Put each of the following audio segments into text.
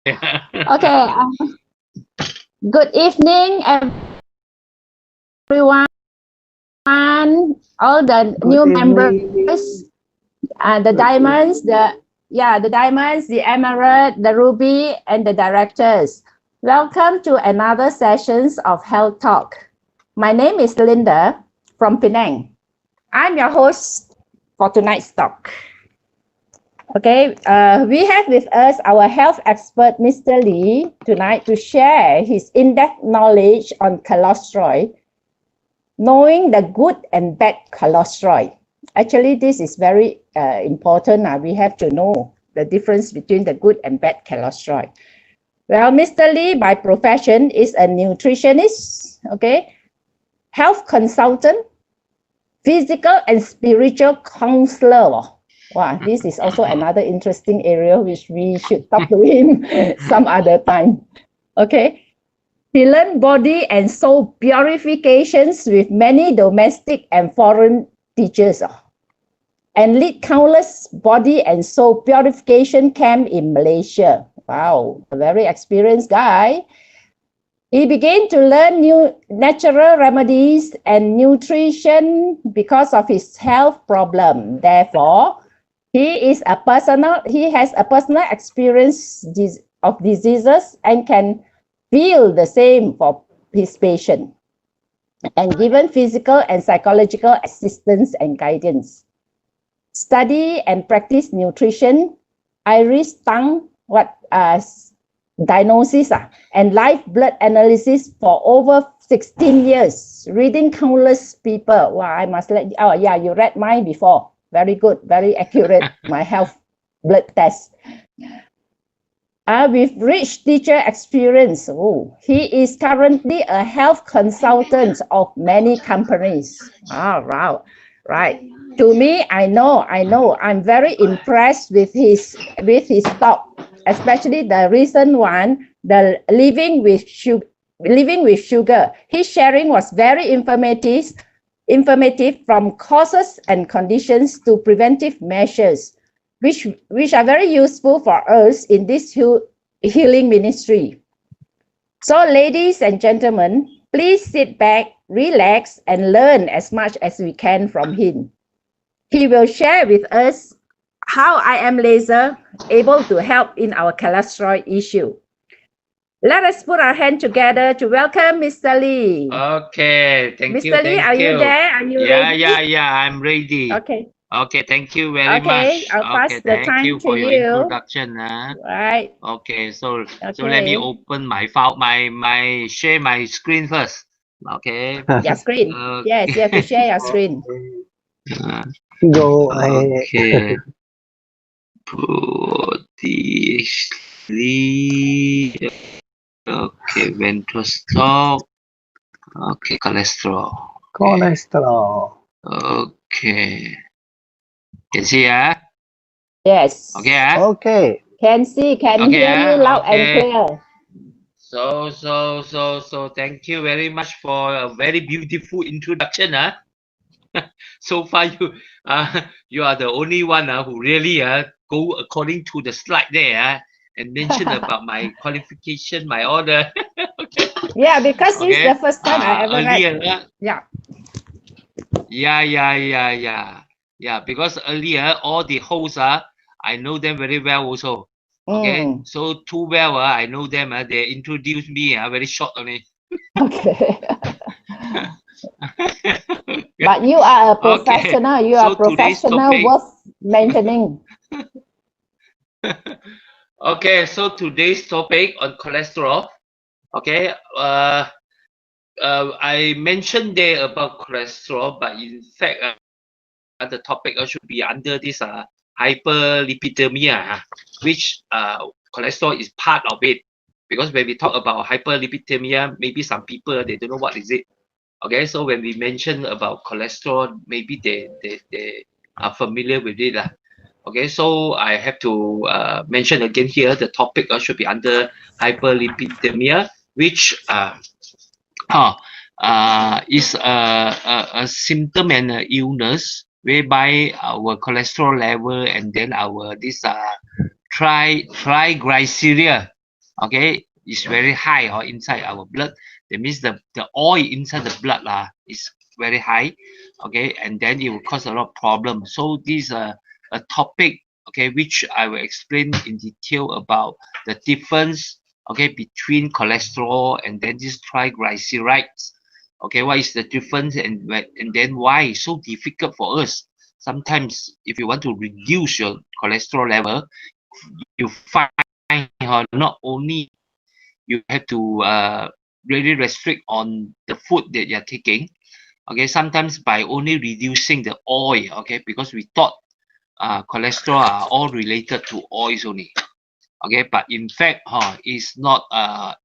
Okay. Good evening, everyone. All the Good new evening. members, the diamonds, the diamonds, the emerald, the ruby, and the directors. Welcome to another sessions of Health Talk. My name is Linda from Penang. I'm your host for tonight's talk. Okay, we have with us our health expert, Mr. Lee, tonight to share his in-depth knowledge on cholesterol, knowing the good and bad cholesterol. Actually, this is very important. We have to know the difference between the good and bad cholesterol. Well, Mr. Lee, by profession, is a nutritionist, okay, health consultant, physical and spiritual counselor. Wow, this is also another interesting area which we should talk to him some other time. Okay. He learned body and soul purifications with many domestic and foreign teachers and lead countless body and soul purification camp in Malaysia. Wow, a very experienced guy. He began to learn new natural remedies and nutrition because of his health problem. Therefore, he has a personal experience of diseases and can feel the same for his patient and given physical and psychological assistance and guidance. Study and practice nutrition, iris tongue, diagnosis and live blood analysis for over 16 years, reading countless people. Wow, I must let you, oh yeah, you read mine before. Very good, very accurate, my health blood test. With rich teacher experience, he is currently a health consultant of many companies. Wow, right. To me, I know, I'm very impressed with his talk, especially the recent one, the living with sugar. His sharing was very informative from causes and conditions to preventive measures, which are very useful for us in this healing ministry. So, ladies and gentlemen, please sit back, relax, and learn as much as we can from him. He will share with us how I am laser able to help in our cholesterol issue. Let us put our hand together to welcome Mr. Lee. Okay, thank you. Mr. Lee, are you there? Are you ready? Yeah, I'm ready. Okay. Okay, thank you very much. I'll pass the Thank time you to for your you. introduction. Right. Okay, so let me open my file, share my screen first. Okay. Your screen. Yes, you have to share your screen. Go ahead. Okay. Okay, ventral stalk. Okay, cholesterol. Cholesterol. Okay. Can see, Yes. Okay, Okay. Can see, can Okay, hear you loud and okay. clear. So thank you very much for a very beautiful introduction. So far you are the only one who really go according to the slide there and mention about my qualification, my order. Okay. Yeah, because this is Okay. the first time I ever Earlier, read. Yeah. Yeah. Because earlier all the hosts I know them very well also. Okay. So too well I know them. They introduced me very short only. Okay. But you are a professional. Okay. You are So today's professional topic. worth mentioning. Okay, so today's topic on cholesterol. Okay, I mentioned there about cholesterol, but in fact, the topic should be under this hyperlipidemia, which cholesterol is part of it. Because when we talk about hyperlipidemia, maybe some people they don't know what is it. Okay, so when we mention about cholesterol, maybe they are familiar with it. Okay, so I have to mention again here, the topic should be under hyperlipidemia, which is a symptom and a illness whereby our cholesterol level and then our this triglyceria okay, is very high inside our blood. That means the oil inside the blood is very high, okay, and then it will cause a lot of problems. So this is a topic, okay, which I will explain in detail about the difference, okay, between cholesterol and then this triglycerides. Okay, what is the difference, and then why it's so difficult for us? Sometimes if you want to reduce your cholesterol level, you find not only you have to really restrict on the food that you're taking, okay, sometimes by only reducing the oil, okay, because we thought cholesterol are all related to oils only, okay, but in fact is not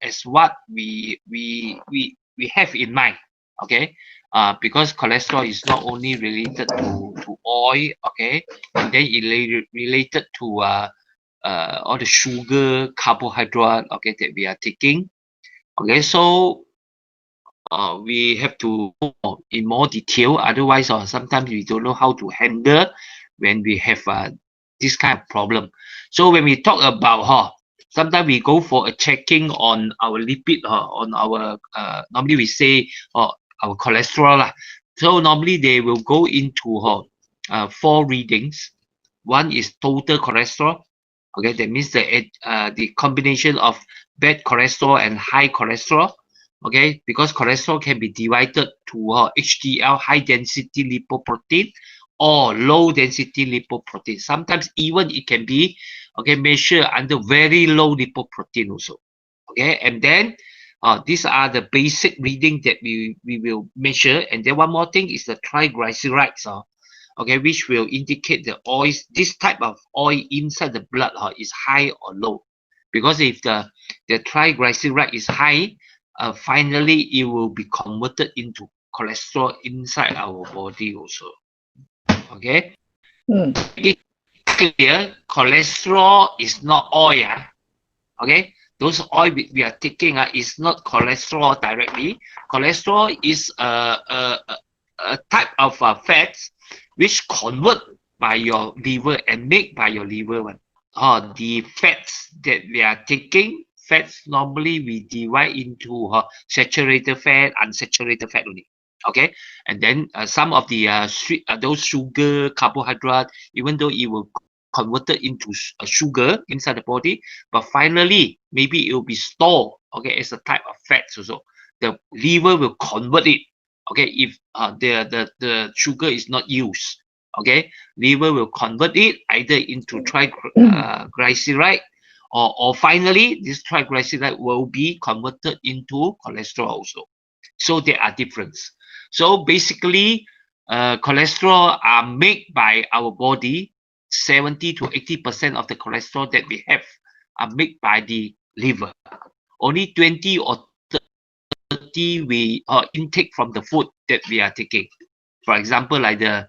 as what we have in mind, okay, because cholesterol is not only related to oil, okay, and then it related to all the sugar, carbohydrate, okay, that we are taking, okay. So we have to go in more detail, otherwise sometimes we don't know how to handle when we have this kind of problem. So when we talk about sometimes we go for a checking on our lipid, on our normally we say our cholesterol lah. So normally they will go into 4 readings. One is total cholesterol, okay, that means the combination of bad cholesterol and high cholesterol, okay, because cholesterol can be divided to HDL, high density lipoprotein, or low density lipoprotein. Sometimes even it can be, okay, measured under very low lipoprotein also, okay. And then these are the basic reading that we will measure. And then one more thing is the triglycerides, okay, which will indicate the oils, this type of oil inside the blood is high or low. Because if the triglyceride is high, finally it will be converted into cholesterol inside our body also, okay. It's clear, cholesterol is not oil, okay. Those oil we are taking is not cholesterol directly. Cholesterol is a type of fats which convert by your liver and make by your liver one. The fats that we are taking, fats normally we divide into saturated fat, unsaturated fat only, okay. And then some of the sweet, those sugar, carbohydrate, even though it will converted into a sugar inside the body, but finally maybe it will be stored, okay, as a type of fats also. The liver will convert it, okay, if the sugar is not used, okay. Liver will convert it either into triglyceride, or finally this triglyceride will be converted into cholesterol also. So there are difference. So basically cholesterol are made by our body. 70 to 80% of the cholesterol that we have are made by the liver. Only 20 or 30 we intake from the food that we are taking. For example, like those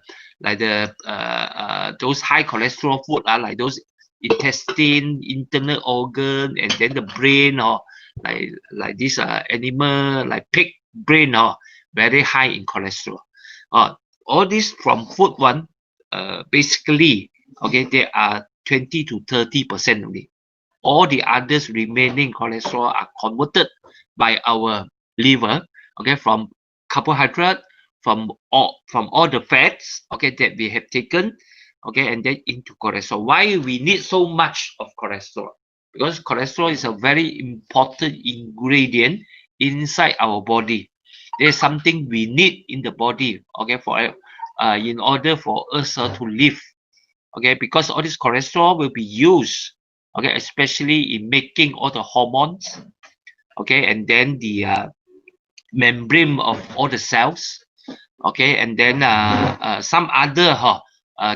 high cholesterol food like those intestine, internal organ, and then the brain, or like this animal like pig brain, very high in cholesterol. All this from food one, basically, okay, there are 20 to 30% only. All the others remaining cholesterol are converted by our liver, okay, from carbohydrate, from all the fats, okay, that we have taken, okay, and then into cholesterol. Why we need so much of cholesterol? Because cholesterol is a very important ingredient inside our body. There's something we need in the body, okay, for in order for us to live, okay, because all this cholesterol will be used, okay, especially in making all the hormones, okay, and then the membrane of all the cells, okay, and then some other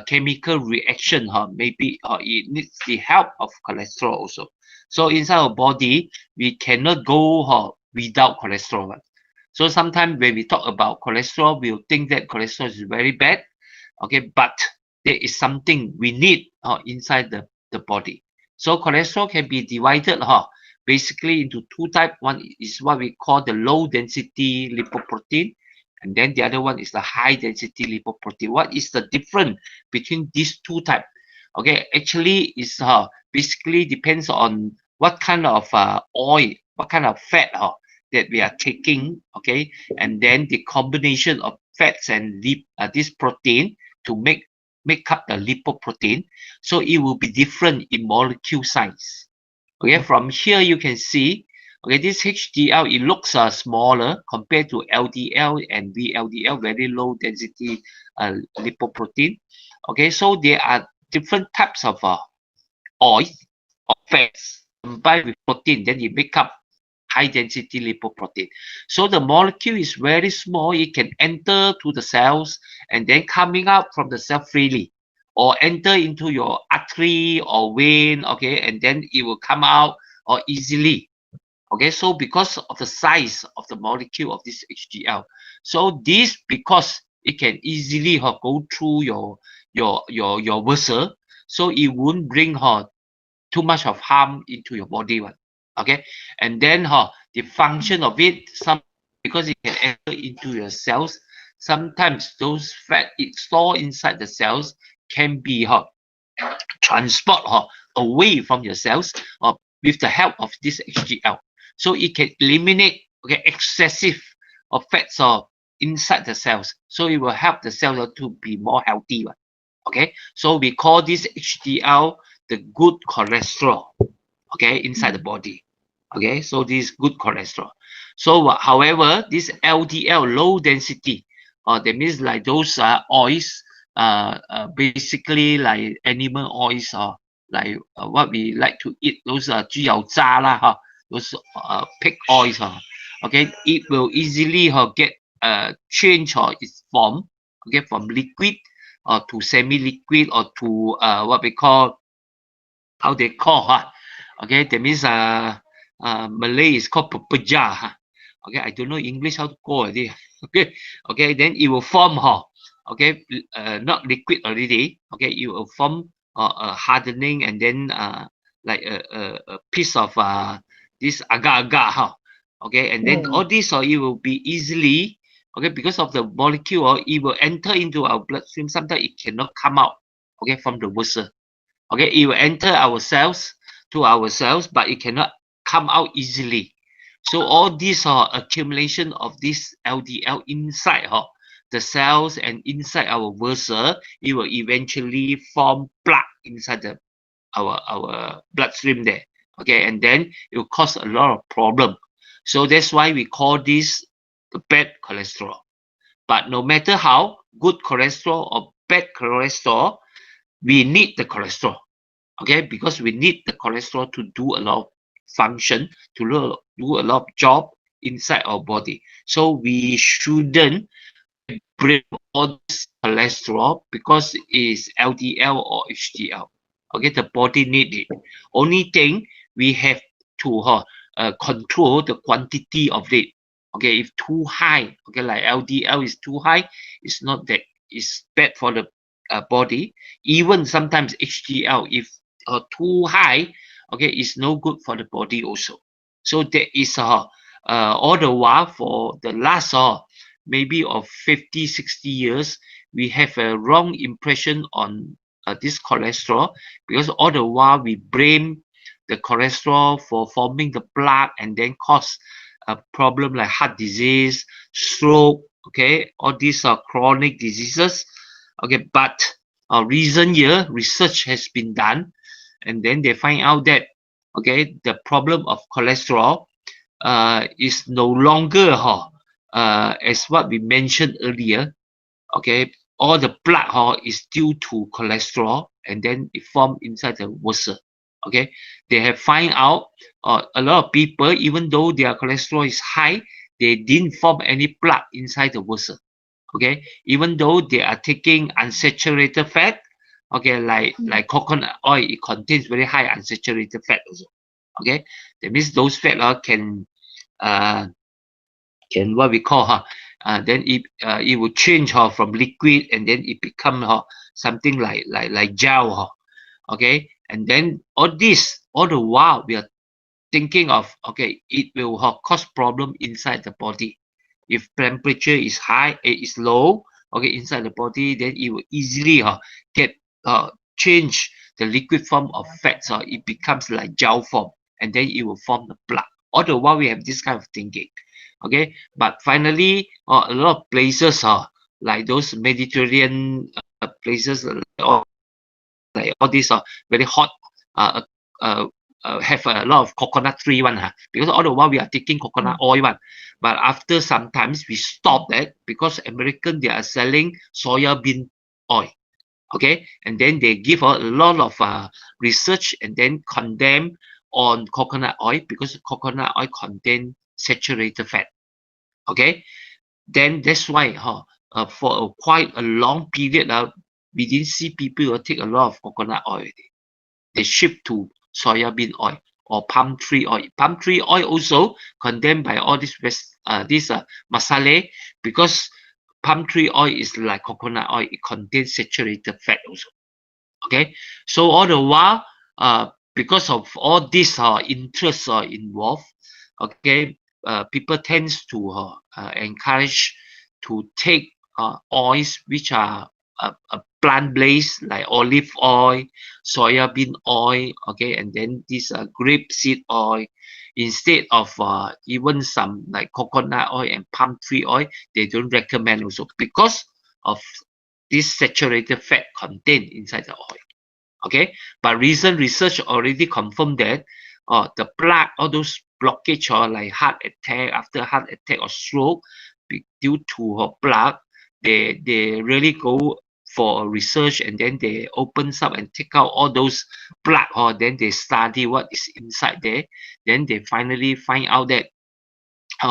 chemical reaction, maybe it needs the help of cholesterol also. So inside our body we cannot go without cholesterol. So sometimes when we talk about cholesterol, we'll think that cholesterol is very bad, okay, but there is something we need inside the body. So cholesterol can be divided basically into two types. One is what we call the low density lipoprotein, and then the other one is the high density lipoprotein. What is the difference between these two types? Okay, actually it's basically depends on what kind of oil, what kind of fat that we are taking, okay, and then the combination of fats and this protein to make up the lipoprotein. So it will be different in molecule size. Okay, from here you can see, okay, this HDL, it looks smaller compared to LDL and VLDL, very low density lipoprotein. Okay, so there are different types of oil or fats combined with protein, then you make up high density lipoprotein. So the molecule is very small. It can enter to the cells and then coming out from the cell freely, or enter into your artery or vein, okay, and then it will come out or easily. Okay, so because of the size of the molecule of this HDL, so this, because it can easily go through your vessel, so it won't bring too much of harm into your body one. Okay, and then the function of it, because it can enter into your cells, sometimes those fat it store inside the cells can be transport away from your cells with the help of this HDL. So it can eliminate, okay, excessive of fats inside the cells. So it will help the cells to be more healthy. Okay, so we call this HDL the good cholesterol, okay, inside the body. Okay, so this is good cholesterol. So however, this LDL, low density, that means like those oils, basically like animal oils, or like what we like to eat, those 豬油渣啦, those pig oils, okay, it will easily get change its form, okay, from liquid to semi-liquid, or to what we call, how they call, okay, that means Malay is called pepeja, okay, I don't know English how to call it, okay, okay, then it will form, okay, not liquid already, okay, it will form a hardening, and then like a piece of this agar-agar, okay, and then all this it will be easily, okay, because of the molecule, it will enter into our bloodstream. Sometimes it cannot come out, okay, from the vessel, okay, it will enter our cells, to our cells, but it cannot come out easily. So all this accumulation of this LDL inside the cells and inside our vessel, it will eventually form plaque inside our bloodstream there, okay, and then it will cause a lot of problem. So that's why we call this the bad cholesterol. But no matter how good cholesterol or bad cholesterol, we need the cholesterol, okay, because we need the cholesterol to do a lot of function, to do a lot of job inside our body. So we shouldn't bring all this cholesterol because it is LDL or HDL. Okay, the body need it. Only thing we have to control the quantity of it. Okay, if too high, okay, like LDL is too high, it's not that it's bad for the body. Even sometimes HDL, if too high, okay, it's no good for the body also. So there is all the while, for the last maybe of 50-60 years, we have a wrong impression on this cholesterol, because all the while we blame the cholesterol for forming the plaque and then cause a problem like heart disease, stroke, okay, all these are chronic diseases, okay. But recent year research has been done, and then they find out that, okay, the problem of cholesterol is no longer as what we mentioned earlier, okay, all the plaque is due to cholesterol, and then it formed inside the vessel. Okay, they have find out a lot of people, even though their cholesterol is high, they didn't form any plaque inside the vessel. Okay, even though they are taking unsaturated fat, okay, like coconut oil, it contains very high unsaturated fat also. Okay, that means those fat can what we call then it will change from liquid, and then it become something like gel, okay, and then all the while we are thinking of, okay, it will cause problem inside the body. If temperature is high, is low, okay, inside the body, then it will easily get change the liquid form of fats, it becomes like gel form, and then it will form the plaque. All the while we have this kind of thinking, okay. But finally, a lot of places like those Mediterranean places, like all these very hot, uh, uh, have a lot of coconut tree one, because all the while we are taking coconut oil one. But after sometimes we stop that because American, they are selling soya bean oil, okay, and then they give a lot of research and then condemn on coconut oil because coconut oil contain saturated fat, okay. Then that's why for quite a long period we didn't see people take a lot of coconut oil. They shift to soya bean oil or palm tree oil. Palm tree oil also condemned by all this masala, because palm tree oil is like coconut oil. It contains saturated fat also. Okay, so all the while, because of all these interests involved, okay, people tends to encourage to take oils which are plant-based, like olive oil, soya bean oil, okay, and then this grape seed oil, instead of even some like coconut oil and palm tree oil. They don't recommend also because of this saturated fat contained inside the oil. Okay, but recent research already confirmed that the plaque, all those blockage or like heart attack, after heart attack or stroke, due to plaque, they really go for research, and then they open up and take out all those plaque, or then they study what is inside there. Then they finally find out that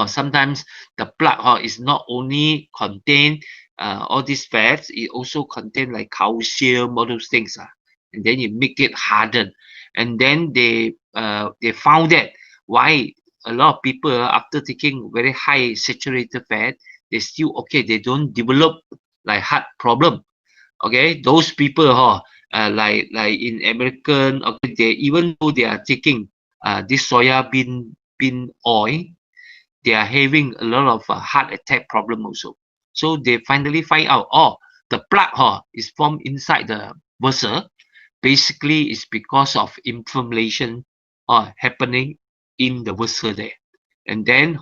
sometimes the plaque is not only contain all these fats, it also contain like calcium, all those things, and then you make it harden. And then they found that why a lot of people after taking very high saturated fat, they still okay, they don't develop like heart problem. Okay, those people like in American, okay, they, even though they are taking this soya bean oil, they are having a lot of heart attack problem also. So they finally find out, the plaque is formed inside the vessel. Basically, it's because of inflammation happening in the vessel there. And then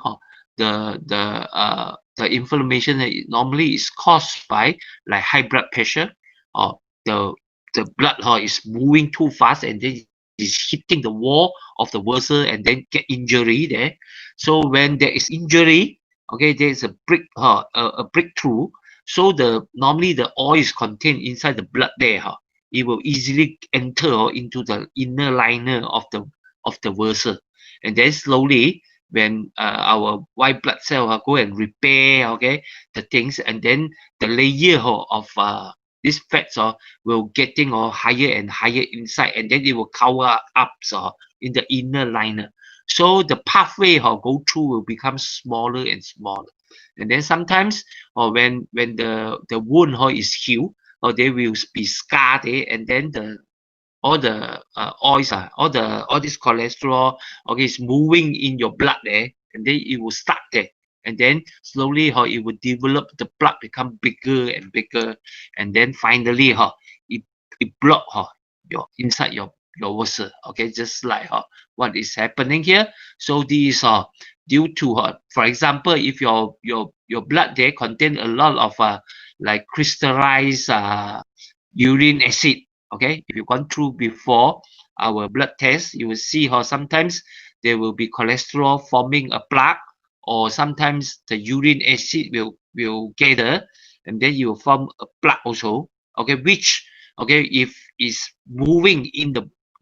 the inflammation normally is caused by like high blood pressure, or the blood is moving too fast, and then is hitting the wall of the vessel and then get injury there. So when there is injury, okay, there is a breakthrough. So normally the oil is contained inside the blood there. It will easily enter into the inner liner of the vessel, and then slowly when our white blood cell go and repair, okay, the things, and then the layer of these fats will getting higher and higher inside, and then it will cover up in the inner liner. So the pathway go through will become smaller and smaller, and then sometimes when the wound is healed, or they will be scarred, and then all the oils, all this cholesterol, okay, is moving in your blood there, and then it will start there, and then slowly it will develop, the blood become bigger and bigger, and then finally it block your inside your vessel, okay, just like what is happening here. So this due to for example, if your blood there contain a lot of like crystallized urine acid, okay, if you've gone through before our blood test, you will see how sometimes there will be cholesterol forming a plaque, or sometimes the urine acid will gather, and then you will form a plaque also, okay, which, okay, if is moving in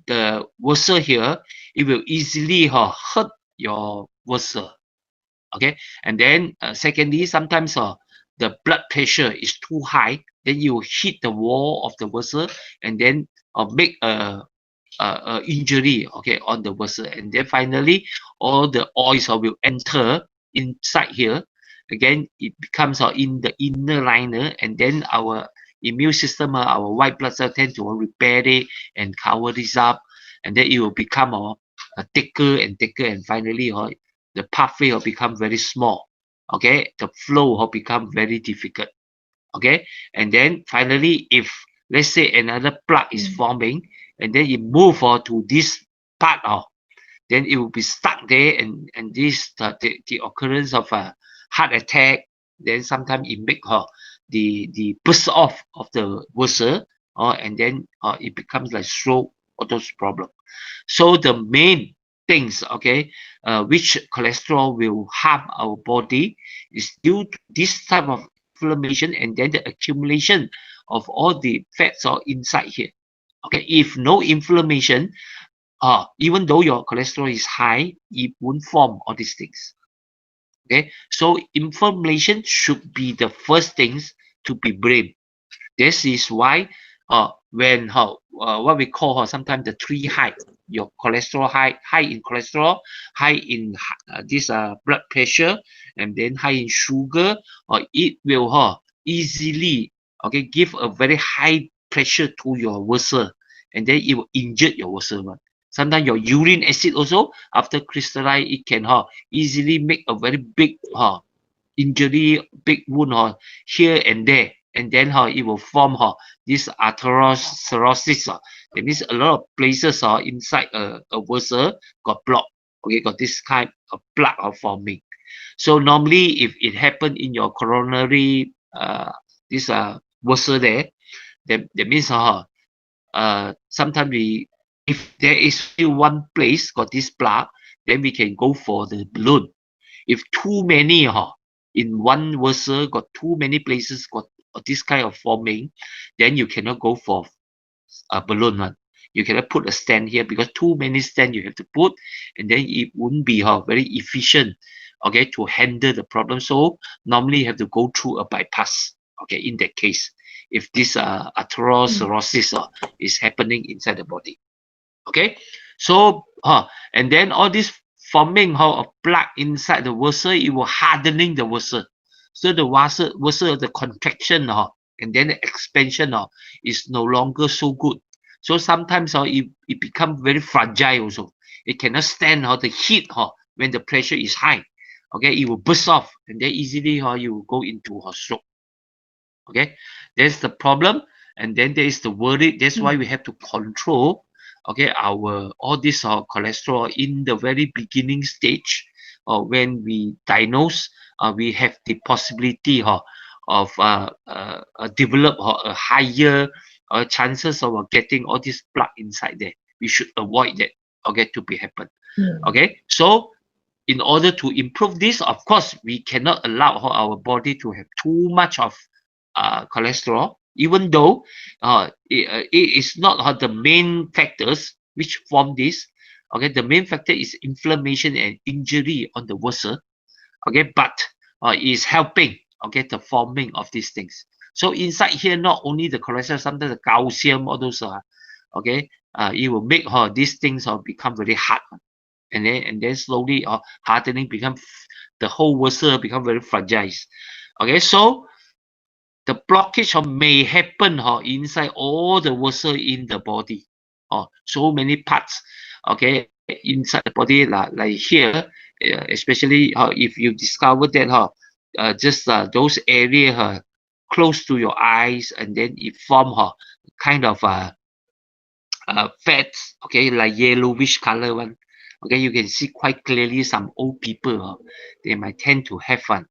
the vessel here, it will easily hurt your vessel, okay. And then secondly, sometimes the blood pressure is too high, then you hit the wall of the vessel, and then make a injury, okay, on the vessel, and then finally all the oils will enter inside here. Again, it becomes in the inner liner, and then our immune system, our white blood cell tend to repair it and cover this up, and then it will become thicker and thicker, and finally the pathway will become very small, okay, the flow will become very difficult, okay. And then finally, if let's say another plaque is forming, and then it move to this part then it will be stuck there, and this the occurrence of a heart attack. Then sometimes it make the burst off of the vessel, and then it becomes like stroke or those problem. So the main things, okay, which cholesterol will harm our body is due to this type of inflammation, and then the accumulation of all the fats are inside here. Okay, if no inflammation, even though your cholesterol is high, it won't form all these things. Okay, so inflammation should be the first things to be blamed. This is why when what we call sometimes the three high, your cholesterol high in cholesterol, high in this blood pressure, and then high in sugar, it will easily give a very high pressure to your vessel, and then it will injure your vessel. Sometimes your urine acid also after crystallize, it can easily make a very big injury, big wound here and there, and then it will form this atherosclerosis. That means a lot of places inside a vessel got blocked. Okay, got this kind of plaque forming. So normally, if it happen in your coronary this vessel there, that means sometimes if there is still one place got this plaque, then we can go for the balloon. If too many in one vessel got too many places got this kind of forming, then you cannot go for a balloon one. You cannot put a stent here because too many stent you have to put, and then it wouldn't be very efficient, okay, to handle the problem. So normally you have to go through a bypass, okay, in that case, if this atherosclerosis is happening inside the body. Okay, so and then all this forming of plaque inside the vessel, it will hardening the vessel. So the vessel, the contraction and then the expansion is no longer so good. So sometimes it becomes very fragile also. It cannot stand the heat when the pressure is high. Okay, it will burst off, and then easily you will go into stroke. Okay, there's the problem, and then there is the worry. That's why we have to control our all this cholesterol in the very beginning stage, when we diagnose, we have the possibility of develop a higher chances of getting all this plaque inside there. We should avoid that, to be happen. Okay, so in order to improve this, of course, we cannot allow our body to have too much of cholesterol, even though it is not the main factors which form this. Okay, the main factor is inflammation and injury on the vessel. Okay, but is helping the forming of these things. So inside here, not only the cholesterol, sometimes the calcium, all those it will make these things become very hard, and then slowly hardening become the whole vessel become very fragile. Okay, so the blockage may happen inside all the vessel in the body. So many parts, okay, inside the body, like here, especially if you discover that just those areas close to your eyes, and then it form kind of fats, okay, like yellowish color one. Okay, you can see quite clearly some old people, they might tend to have one.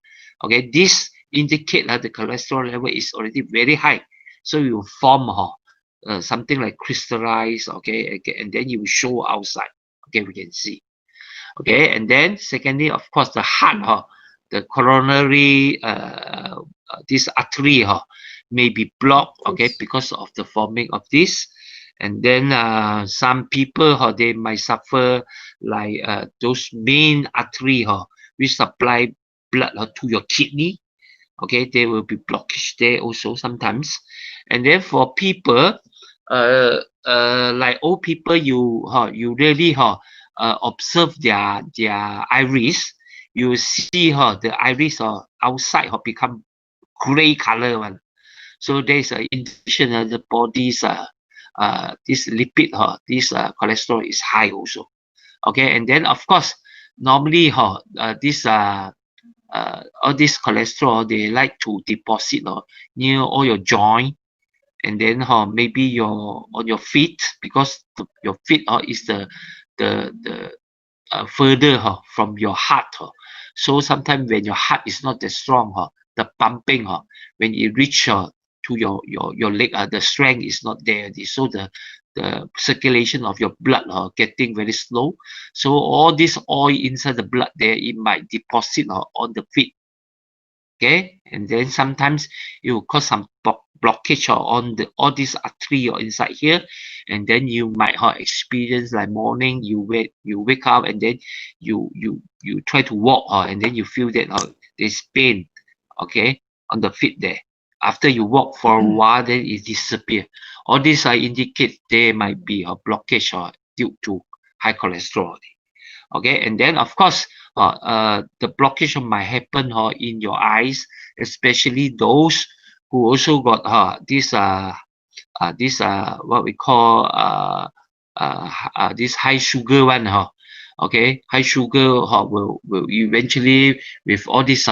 Okay, this indicate that the cholesterol level is already very high, so you will form something like crystallize, okay, and then you will show outside. Okay, we can see. Okay, and then secondly, of course, the heart, the coronary, this artery may be blocked, okay, because of the forming of this. And then some people they might suffer like those main artery which supply blood to your kidney. Okay, there will be blockage there also sometimes. And then for people like old people, you really observe their iris, you see the iris outside become gray color one. So there's an indication that the body's this lipid this cholesterol is high also. Okay, and then of course normally this all this cholesterol, they like to deposit near all your joint, and then maybe on your feet, because your feet is the further from your heart. So sometimes when your heart is not that strong, the pumping, when it reach to your leg, the strength is not there. So the circulation of your blood getting very slow. So all this oil inside the blood there, it might deposit on the feet. Okay, and then sometimes it will cause some blockage on the all this artery or inside here, and then you might experience like morning you wake up and then you try to walk and then you feel that there's pain, okay, on the feet there. After you walk for a while, then it disappear. All these indicate there might be a blockage due to high cholesterol. Okay, and then of course the blockage might happen in your eyes, especially those who also got this what we call this high sugar one. Okay, high sugar will eventually with all this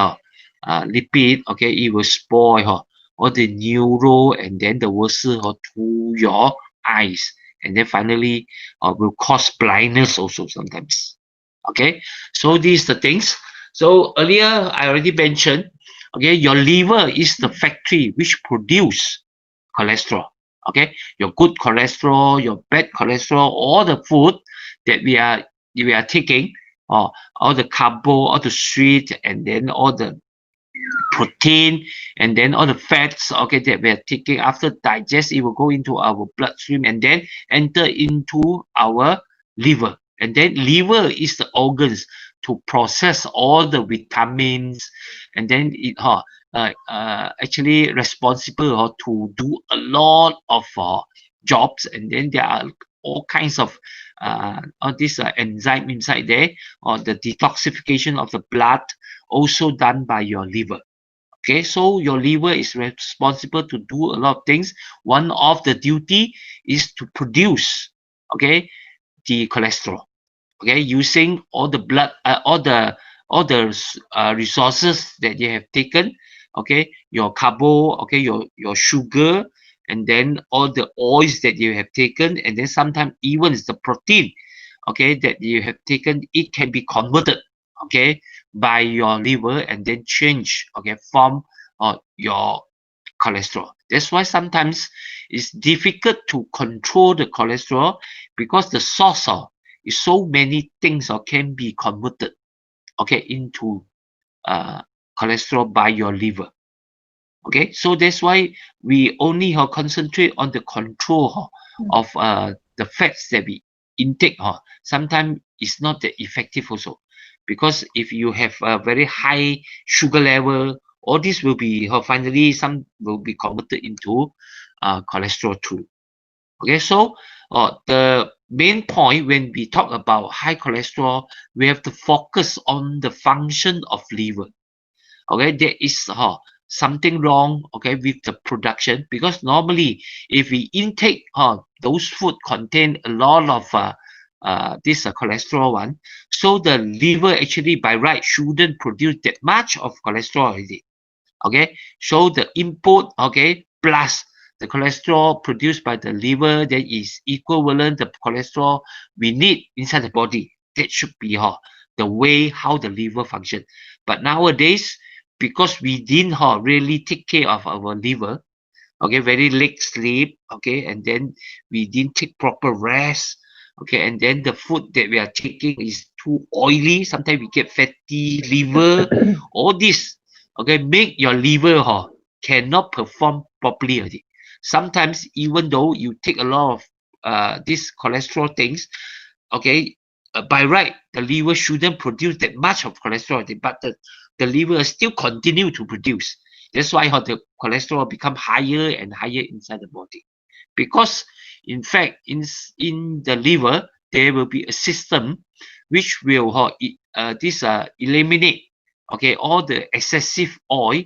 lipid, okay, it will spoil all the neuro and then the worst to your eyes, and then finally will cause blindness also sometimes. Okay, so these the things. So earlier I already mentioned, okay, your liver is the factory which produce cholesterol. Okay, your good cholesterol, your bad cholesterol, all the food that we are taking, all the carbo, all the sweet, and then all the protein, and then all the fats, okay, that we are taking, after digest, it will go into our bloodstream and then enter into our liver. And then liver is the organs to process all the vitamins, and then it actually responsible to do a lot of jobs, and then there are all kinds of all this enzyme inside there, or the detoxification of the blood also done by your liver. Okay, so your liver is responsible to do a lot of things. One of the duty is to produce, okay, the cholesterol. Okay, using all the blood, all the resources that you have taken. Okay, your carbo, okay, your sugar, and then all the oils that you have taken, and then sometimes even the protein, okay, that you have taken, it can be converted, okay, by your liver and then change, okay, from your cholesterol. That's why sometimes it's difficult to control the cholesterol, because the source is so many things can be converted, okay, into cholesterol by your liver. Okay, so that's why we only concentrate on the control of the fats that we intake. Sometimes it's not that effective also, because if you have a very high sugar level, all this will be finally some will be converted into cholesterol too. Okay, so the main point when we talk about high cholesterol, we have to focus on the function of liver. Okay, there is something wrong, okay, with the production, because normally if we intake those food contain a lot of this cholesterol one, so the liver actually by right shouldn't produce that much of cholesterol already. Okay, so the input, okay, plus the cholesterol produced by the liver, that is equivalent the cholesterol we need inside the body. That should be the way how the liver function. But nowadays, because we didn't really take care of our liver, okay, very late sleep, okay, and then we didn't take proper rest, okay, and then the food that we are taking is too oily. Sometimes we get fatty liver. All this, okay, make your liver cannot perform properly already. Sometimes even though you take a lot of these cholesterol things, okay, by right the liver shouldn't produce that much of cholesterol already, but the liver still continue to produce. That's why the cholesterol become higher and higher inside the body, because in fact in the liver there will be a system which will eliminate, okay, all the excessive oil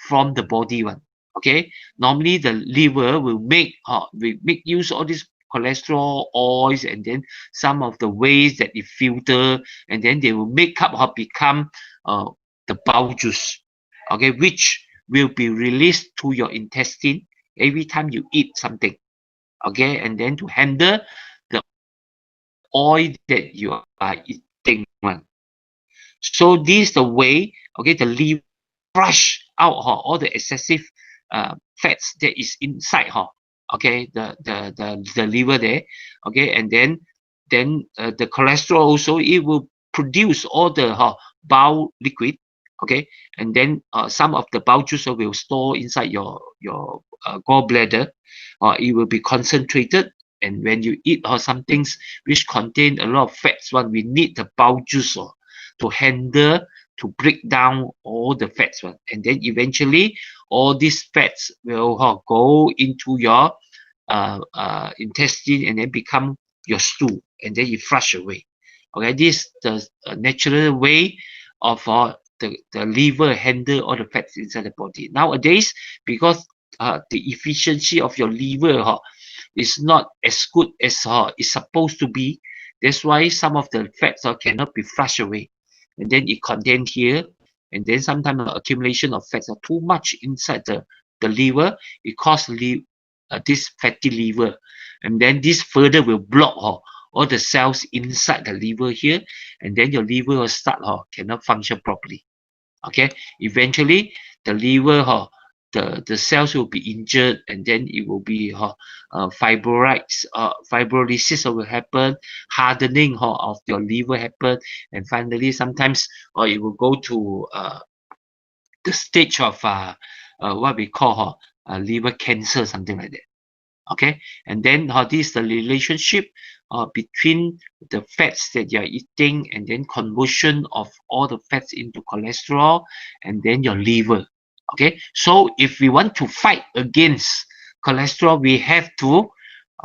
from the body one. Okay, normally the liver will make use of all these cholesterol oils, and then some of the ways that it filter, and then they will make up or become the bowel juice, okay, which will be released to your intestine every time you eat something, okay, and then to handle the oil that you are thing one. So this is the way, okay, the liver flush out all the excessive fats that is inside okay, the liver there, okay, and then the cholesterol also, it will produce all the bowel liquid, okay, and then some of the bowel juice will store inside your gallbladder, or it will be concentrated. And when you eat some things which contain a lot of fats, one, we need the bowel juice to handle, to break down all the fats one, and then eventually all these fats will go into your intestine and then become your stool, and then you flush away. Okay, this is the natural way of the liver handle all the fats inside the body. Nowadays, because the efficiency of your liver is not as good as it's supposed to be, that's why some of the fats cannot be flushed away, and then it contained here, and then sometimes the accumulation of fats are too much inside the liver. It causes this fatty liver, and then this further will block all the cells inside the liver here, and then your liver will start cannot function properly. Okay, eventually the liver the cells will be injured, and then it will be fibrolysis will happen, hardening of your liver happen, and finally sometimes it will go to the stage of what we call liver cancer, something like that. Okay, and then this is the relationship between the fats that you are eating, and then conversion of all the fats into cholesterol, and then your liver. Okay, so if we want to fight against cholesterol, we have to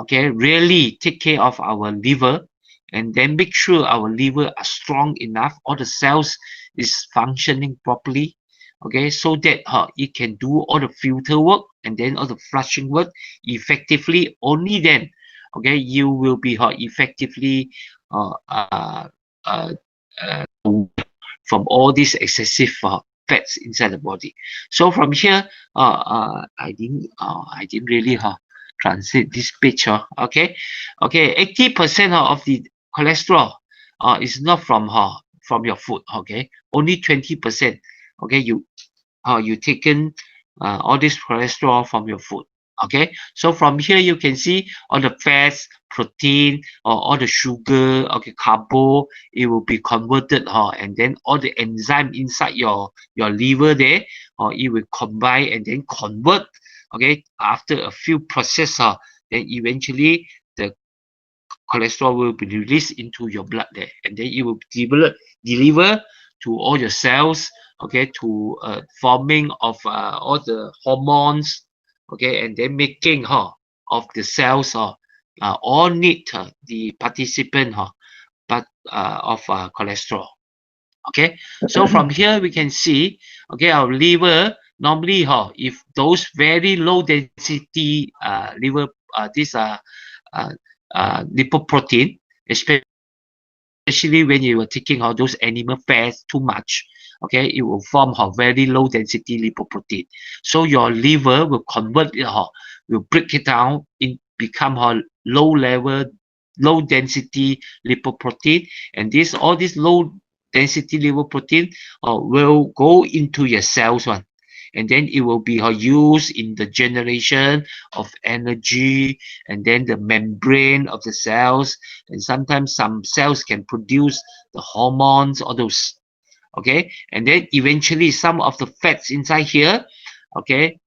really take care of our liver, and then make sure our liver are strong enough, all the cells is functioning properly, okay, so that it can do all the filter work and then all the flushing work effectively. Only then, okay, you will be effectively from all these excessive fats inside the body. So from here, I didn't really translate this page. Okay, 80% of the cholesterol is not from your food. Okay, only 20%. Okay, you taken all this cholesterol from your food. Okay, so from here you can see all the fats, protein, or all the sugar, okay, carbo, it will be converted, and then all the enzyme inside your liver there, it will combine and then convert. Okay, after a few process, then eventually the cholesterol will be released into your blood there, and then it will deliver to all your cells, okay, to forming of all the hormones, okay, and then making of the cells all need the participant but of cholesterol. Okay, so from here we can see, okay, our liver normally if those very low density liver these lipoprotein, especially when you are taking those animal fats too much, okay, it will form very low density lipoprotein. So your liver will convert it, will break it down in become low density lipoprotein, and all this low density lipoprotein will go into your cells one, and then it will be used in the generation of energy, and then the membrane of the cells, and sometimes some cells can produce the hormones, all those. Okay, and then eventually some of the fats inside here, okay,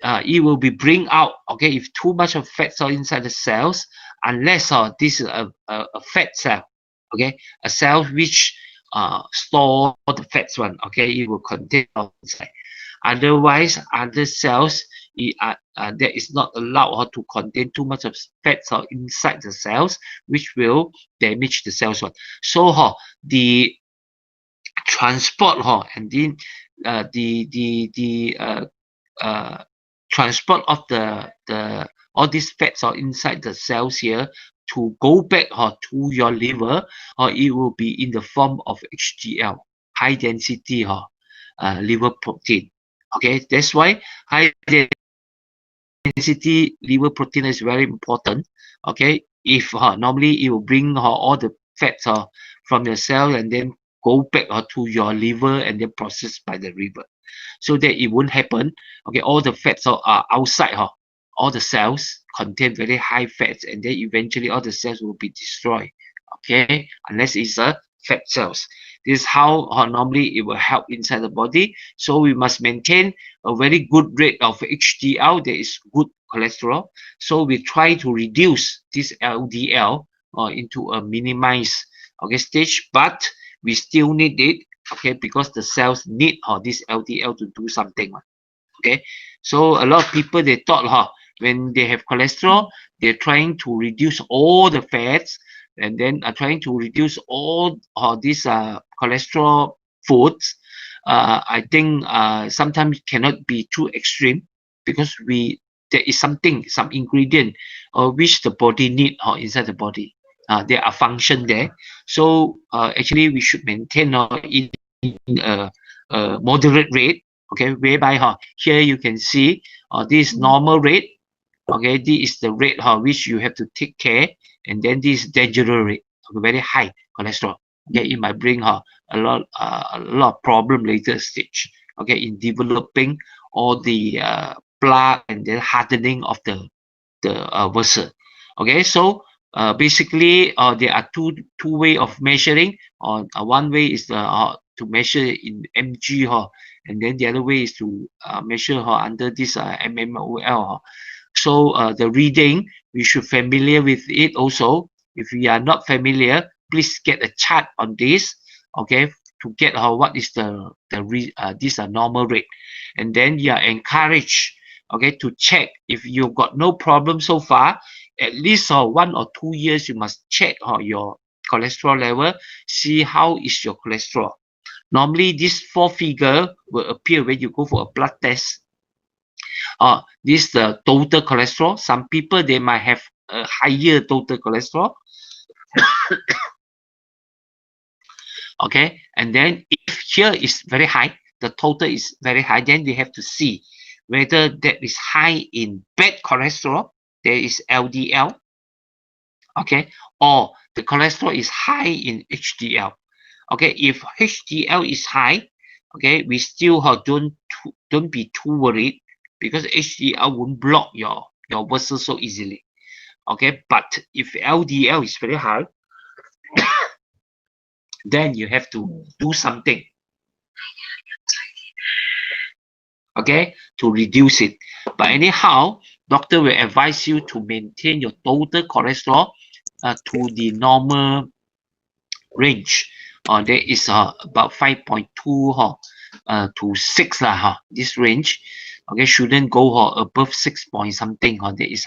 it will be bring out, okay, if too much of fats are inside the cells, unless this is a fat cell, okay, a cell which store the fats one, okay, it will contain inside. Otherwise, other cells that is not allowed to contain too much of fats inside the cells, which will damage the cells one. So the transport and then the transport of the all these fats inside the cells here to go back to your liver, it will be in the form of HDL, high density liver protein. Okay, that's why high density liver protein is very important. Okay, if normally it will bring all the fats from the cell and then go back to your liver and then processed by the liver, so that it won't happen. Okay, all the fats are outside. All the cells contain very high fats, and then eventually all the cells will be destroyed. Okay, unless it's a fat cells. This is how normally it will help inside the body. So we must maintain a very good rate of HDL. That is good cholesterol. So we try to reduce this LDL into a minimized stage, but we still need it. Okay, because the cells need this LDL to do something. Okay, so a lot of people, they thought when they have cholesterol, they're trying to reduce all the fats, and then are trying to reduce all these cholesterol foods. I think sometimes cannot be too extreme, because there is some ingredient which the body need inside the body. There are function there. So actually we should maintain in a moderate rate. Okay, whereby here you can see this normal rate. Okay, this is the rate which you have to take care, and then this dangerous rate, very high cholesterol. Okay, it might bring a lot of problem later stage. Okay, in developing all the plaque and then hardening of the vessel. Okay, so basically there are two way of measuring. One way is to measure in mg, and then the other way is to measure under this mmol. So the reading, we should familiar with it also. If we are not familiar, please get a chart on this. Okay, to get what is this normal rate, and then you are encouraged, okay, to check. If you've got no problem so far, at least 1 or 2 years you must check your cholesterol level, see how is your cholesterol. Normally this 4 figure will appear when you go for a blood test. This is the total cholesterol. Some people, they might have a higher total cholesterol. Okay, and then if here is very high, the total is very high, then they have to see whether that is high in bad cholesterol, there is LDL, okay, or the cholesterol is high in HDL. Okay, if HDL is high, okay, we still don't be too worried, because HDL won't block your vessel so easily. Okay, but if LDL is very high, then you have to do something, okay, to reduce it. But anyhow, doctor will advise you to maintain your total cholesterol to the normal range. There is about 5.2 to 6 this range. Okay, shouldn't go above 6 point something. That is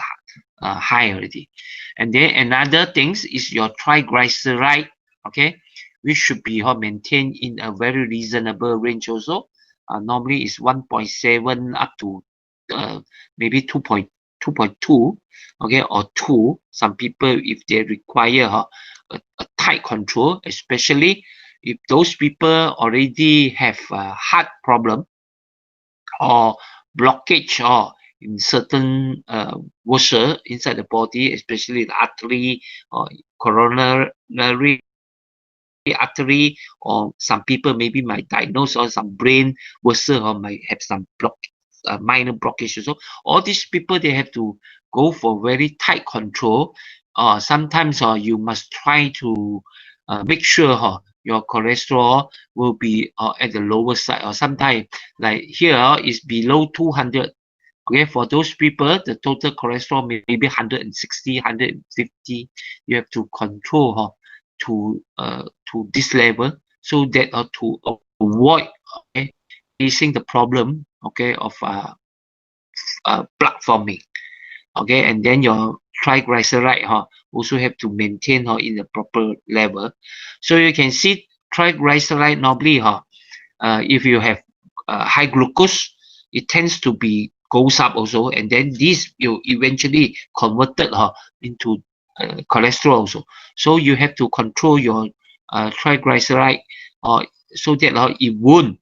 high already. And then another things is your triglyceride. Okay, which should be maintained in a very reasonable range also. Normally is 1.7 up to maybe 2.2, okay, or 2. Some people, if they require a tight control, especially if those people already have a heart problem or blockage or in certain vessel inside the body, especially the artery or coronary artery, or some people maybe might diagnose or some brain vessel or might have some minor blockage also. All these people, they have to go for very tight control. Sometimes you must try to make sure your cholesterol will be at the lower side, or sometimes like here is below 200. Okay, for those people, the total cholesterol may be 160, 150. You have to control to this level, so that to avoid facing the problem, okay, of plaque forming. Okay, and then your triglyceride also have to maintain in the proper level. So you can see triglyceride normally if you have high glucose, it tends to be goes up also, and then this will eventually converted into cholesterol also. So you have to control your triglyceride so that it won't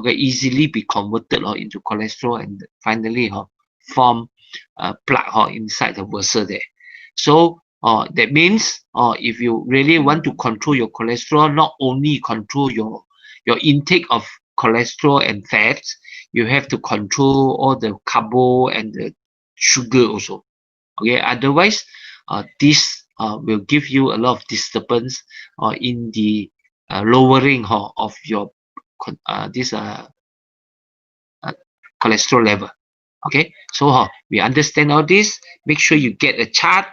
easily be converted into cholesterol, and finally form plaque inside the vessel there. So That means if you really want to control your cholesterol, not only control your intake of cholesterol and fats, you have to control all the carbo and the sugar also. Okay, otherwise this will give you a lot of disturbance in the lowering of your this cholesterol level. Okay, so we understand all this. Make sure you get a chart,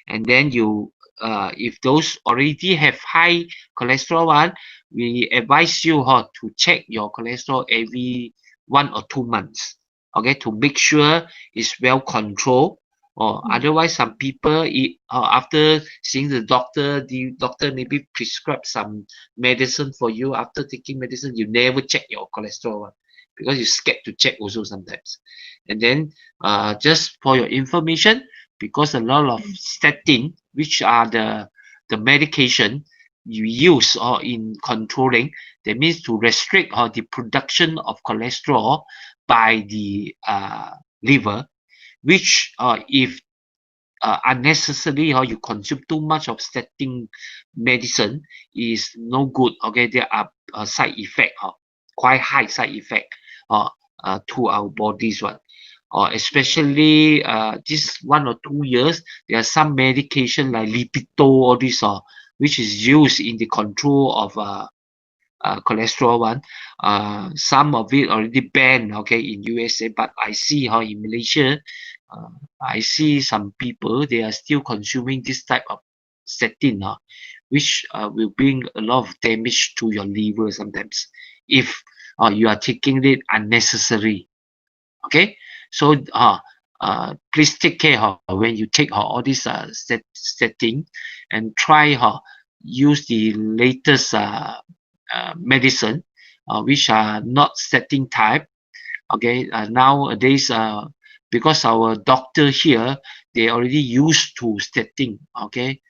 and then you if those already have high cholesterol one, we advise you to check your cholesterol every 1 or 2 months. Okay, to make sure it's well controlled. Or otherwise, some people after seeing the doctor maybe prescribe some medicine for you. After taking medicine, you never check your cholesterol one, because you're scared to check also sometimes. And then just for your information, because a lot of statin, which are the medication you use in controlling, that means to restrict the production of cholesterol by the liver, which if unnecessarily you consume too much of statin medicine, is no good. Okay, there are side effect, quite high side effect to our bodies one. Especially this 1 or 2 years, there are some medication like Lipitor, all this which is used in the control of cholesterol one. Some of it already banned, okay, in USA, but I see how in Malaysia, I see some people, they are still consuming this type of statin, which will bring a lot of damage to your liver sometimes if you are taking it unnecessary. Okay, so please take care when you take all these statin, and try use the latest medicine which are not statin type. Okay, nowadays because our doctor here, they already used to statin, okay,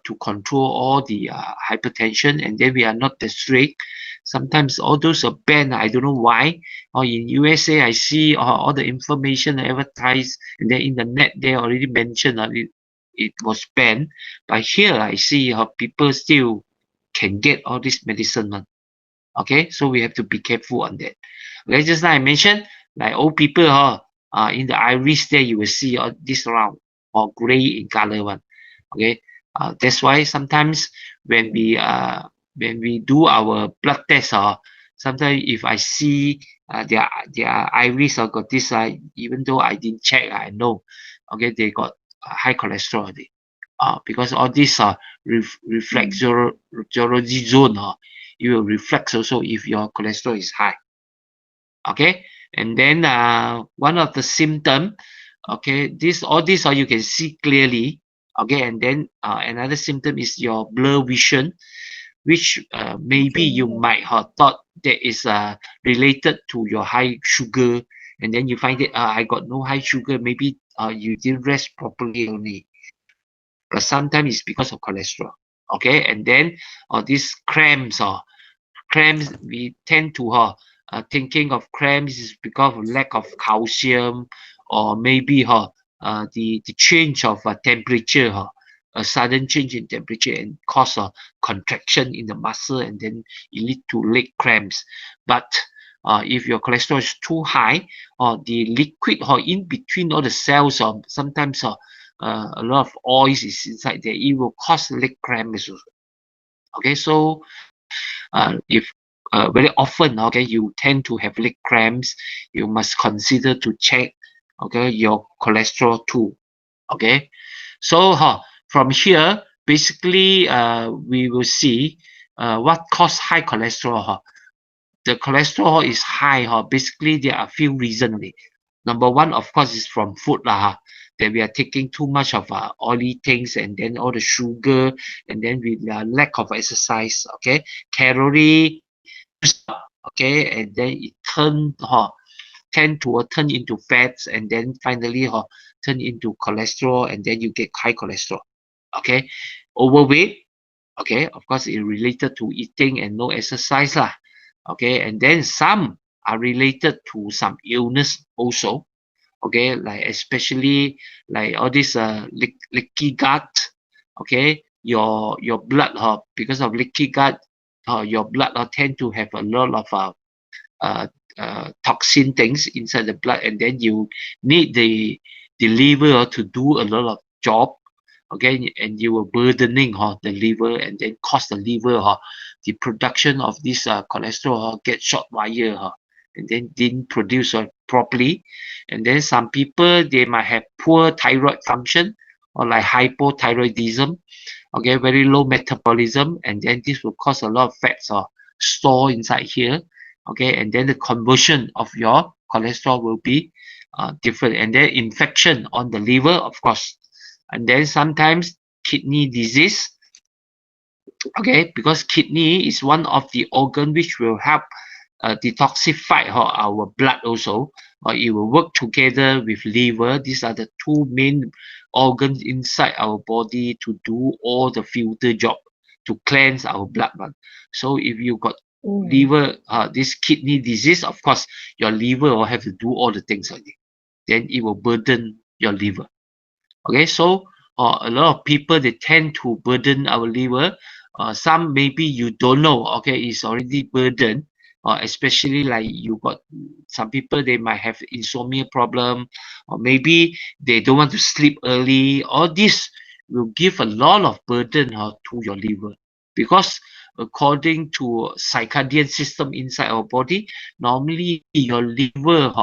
to control all the hypertension, and then we are not that strict. Sometimes all those are banned. I don't know why. Or in USA, I see all the information advertised, and then in the net they already mentioned it was banned. But here I see how people still can get all this medicine. Okay, so we have to be careful on that. Okay, just like I mentioned, like old people, in the iris there, you will see this round or gray in color one. Okay, that's why sometimes when we do our blood test, sometimes if I see their iris got this, even though I didn't check, I know, okay, they got high cholesterol already. Because all this reflexology zone, it will reflect also if your cholesterol is high. Okay, and then one of the symptom, okay, all this you can see clearly. Okay, and then another symptom is your blur vision, which maybe you might have thought that is related to your high sugar, and then you find that I got no high sugar, maybe you didn't rest properly only, but sometimes it's because of cholesterol. Okay, and then these cramps, we tend to thinking of cramps is because of lack of calcium, or maybe the change of temperature, a sudden change in temperature, and cause a contraction in the muscle, and then it lead to leg cramps. But if your cholesterol is too high, or the liquid in between all the cells, sometimes a lot of oils is inside there, it will cause leg cramps also. Okay, so if very often, okay, you tend to have leg cramps, you must consider to check, okay, your cholesterol too. Okay, so from here, basically we will see what cause high cholesterol. The cholesterol is high, basically there are a few reasons. Number one, of course, is from food that we are taking too much of oily things, and then all the sugar, and then with lack of exercise. Okay, calorie, okay, and then it tend to turn into fats, and then finally turn into cholesterol, and then you get high cholesterol. Okay, overweight, okay, of course it related to eating and no exercise lah. Okay, and then some are related to some illness also. Okay, like especially like all this leaky gut, okay, your blood because of leaky gut, your blood tend to have a lot of uh, toxin things inside the blood, and then you need the liver to do a lot of job, okay, and you were burdening the liver, and then cause the liver the production of this cholesterol get short wire and then didn't produce properly. And then some people, they might have poor thyroid function or like hypothyroidism, okay, very low metabolism, and then this will cause a lot of fats store inside here, okay, and then the conversion of your cholesterol will be different, and then infection on the liver, of course, and then sometimes kidney disease, okay, because kidney is one of the organ which will help detoxify our blood also, or it will work together with liver. These are the two main organs inside our body to do all the filter job, to cleanse our blood. So if you got liver, this kidney disease, of course, your liver will have to do all the things already. Then it will burden your liver. Okay, so a lot of people, they tend to burden our liver. Some maybe you don't know, okay, it's already burdened, especially like you got some people, they might have insomnia problem, or maybe they don't want to sleep early. All this will give a lot of burden to your liver, because according to circadian system inside our body, normally your liver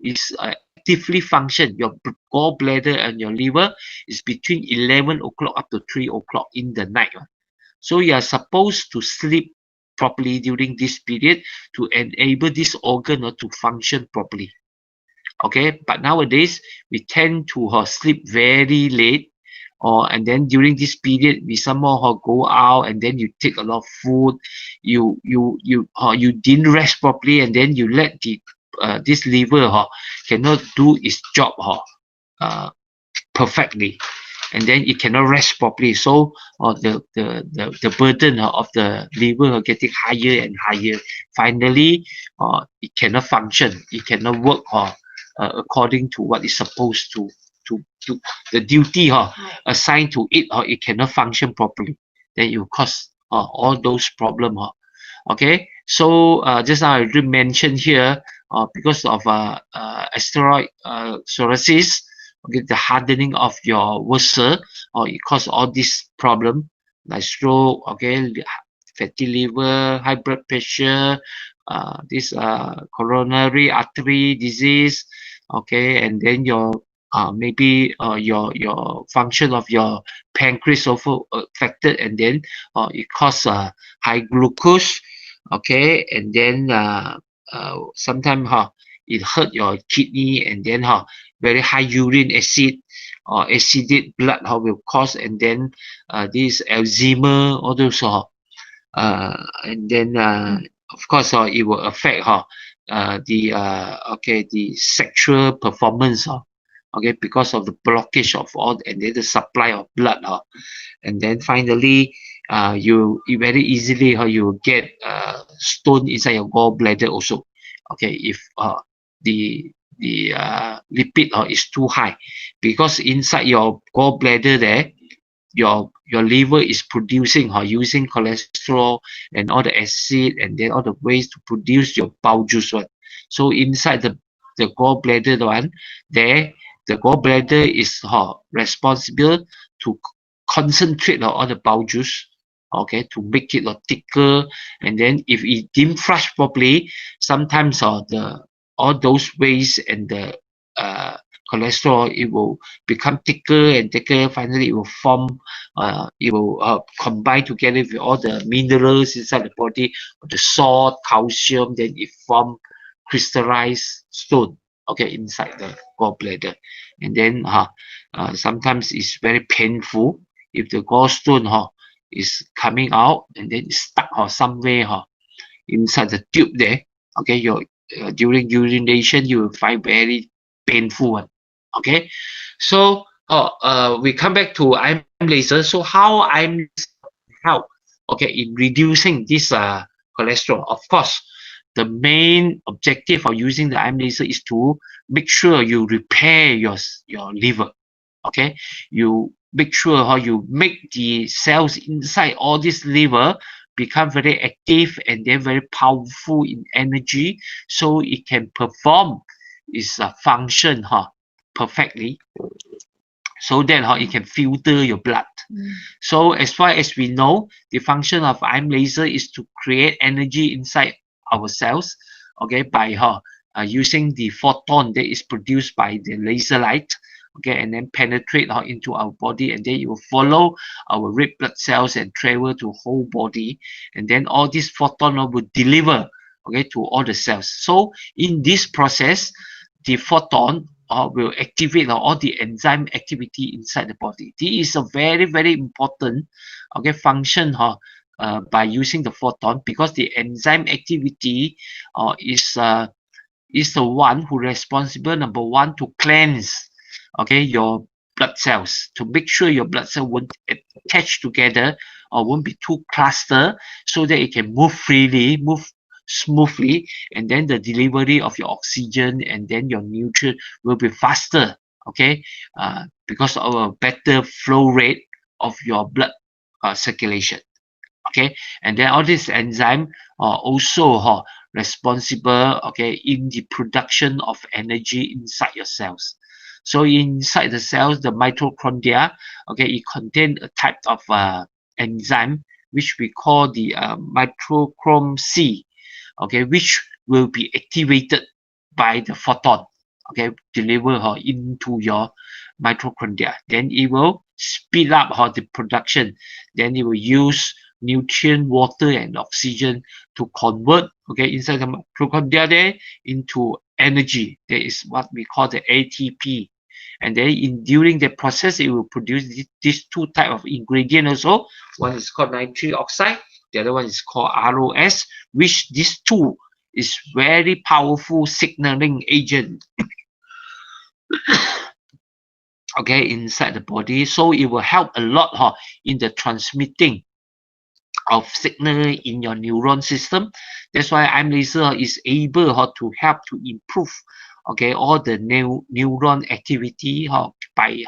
is actively function. Your gallbladder and your liver is between 11 o'clock up to 3 o'clock in the night. So you are supposed to sleep properly during this period to enable this organ to function properly. Okay, but nowadays we tend to sleep very late, and then during this period we somehow go out, and then you take a lot of food, you didn't rest properly, and then you let the this liver cannot do its job perfectly, and then it cannot rest properly. So the burden of the liver getting higher and higher. Finally, it cannot function. It cannot work according to what it's supposed to the duty assigned to it, it cannot function properly. Then it will cause all those problem. Okay, so just now I did mention here, because of asteroid psoriasis, okay, the hardening of your vessel, or it cause all this problem like stroke, okay, fatty liver, high blood pressure, this coronary artery disease, okay, and then your maybe your function of your pancreas also affected, and then it cause high glucose, okay, and then sometimes it hurt your kidney, and then very high urine acid or acidic blood will cause, and then this Alzheimer, all those and then of course it will affect the sexual performance okay, because of the blockage of all, and then the supply of blood and then finally you very easily you will get stone inside your gallbladder also, okay, if the lipid is too high, because inside your gallbladder there, your liver is producing using cholesterol and all the acid, and then all the ways to produce your bowel juice one. So inside the gallbladder one there, the gallbladder is responsible to concentrate on the bowel juice, okay, to make it thicker, and then if it didn't flush properly, sometimes all those waste and the cholesterol, it will become thicker and thicker. Finally, it will form, it will combine together with all the minerals inside the body, the salt, calcium, then it form crystallized stone, okay, inside the gallbladder. And then sometimes it's very painful if the gallstone is coming out, and then it's stuck somewhere inside the tube there. Okay, your during urination you will find very painful one. Okay, so we come back to IM laser. So how IM help, okay, in reducing this cholesterol? Of course, the main objective of using the IM laser is to make sure you repair your liver. Okay, you make sure how you make the cells inside all this liver become very active and then very powerful in energy, so it can perform its function perfectly, so that it can filter your blood. So as far as we know, the function of IM laser is to create energy inside our cells, okay, by using the photon that is produced by the laser light, okay, and then penetrate into our body, and then it will follow our red blood cells and travel to whole body, and then all this photon will deliver, okay, to all the cells. So in this process, the photon will activate all the enzyme activity inside the body. This is a very, very important, okay, function by using the photon, because the enzyme activity is the one who responsible, number one, to cleanse, okay, your blood cells, to make sure your blood cell won't attach together or won't be too clustered, so that it can move freely, move smoothly, and then the delivery of your oxygen and then your nutrient will be faster, okay, because of a better flow rate of your blood circulation, okay. And then all these enzymes are also responsible, okay, in the production of energy inside your cells. So inside the cells, the mitochondria, okay, it contains a type of enzyme which we call the mitochondrial C, okay, which will be activated by the photon, okay, deliver into your mitochondria. Then it will speed up the production. Then it will use nutrient, water, and oxygen to convert, okay, inside the mitochondria there into energy. That is what we call the ATP. And then during the process, it will produce these two type of ingredient also. One is called nitric oxide. The other one is called ROS, which these two is very powerful signaling agent, okay, inside the body. So it will help a lot in the transmitting of signal in your neuron system. That's why IM laser is able to help to improve, okay, all the neuron activity by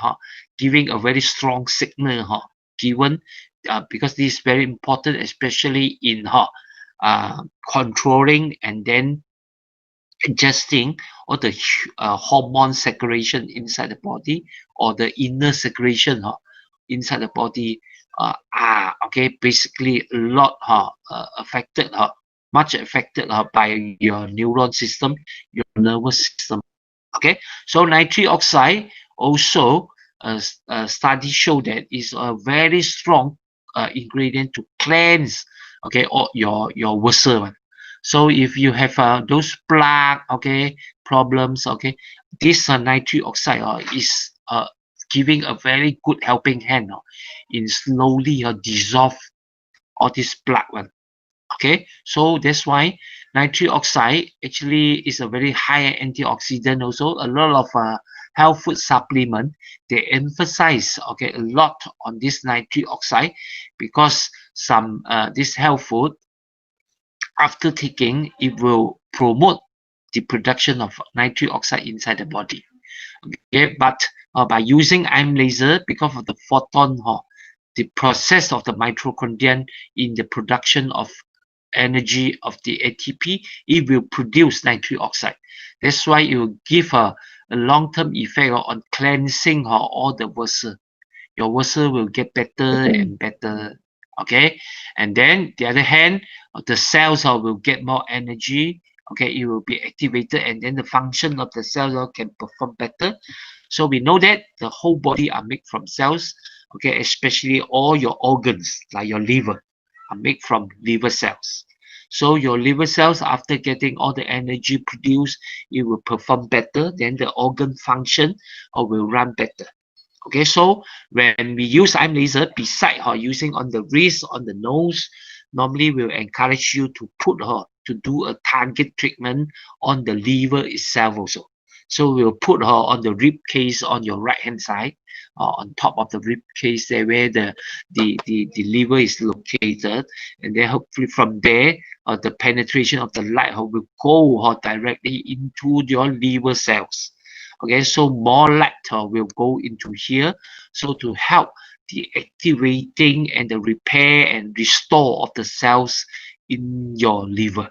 giving a very strong signal given, because this is very important, especially in controlling and then adjusting all the hormone secretion inside the body, or the inner secretion inside the body okay, basically a lot affected, much affected by your neuron system, your nervous system, okay. So nitric oxide also studies show that is a very strong ingredient to cleanse, okay, all your vessel. So if you have those plaque, okay, problems, okay, this nitric oxide is giving a very good helping hand in slowly dissolve all this plaque one, okay. So that's why nitric oxide actually is a very high antioxidant also. A lot of health food supplement, they emphasize, okay, a lot on this nitric oxide, because some this health food, after taking, it will promote the production of nitric oxide inside the body, okay. But by using IM laser, because of the photon, the process of the mitochondria in the production of energy of the ATP, it will produce nitric oxide. That's why it will give a long-term effect on cleansing all the vessel. Your vessel will get better and better, okay. And then the other hand, the cells will get more energy, okay. It will be activated, and then the function of the cells can perform better. So we know that the whole body are made from cells, okay, especially all your organs like your liver are made from liver cells. So your liver cells, after getting all the energy produced, it will perform better. Then the organ function will run better. Okay, so when we use IM laser, beside using on the wrist, on the nose, normally we'll encourage you to put to do a target treatment on the liver itself also. So we'll put on the rib case on your right hand side, on top of the rib case there, where the liver is located, and then hopefully from there the penetration of the light will go directly into your liver cells. Okay, so more light will go into here, so to help the activating and the repair and restore of the cells in your liver.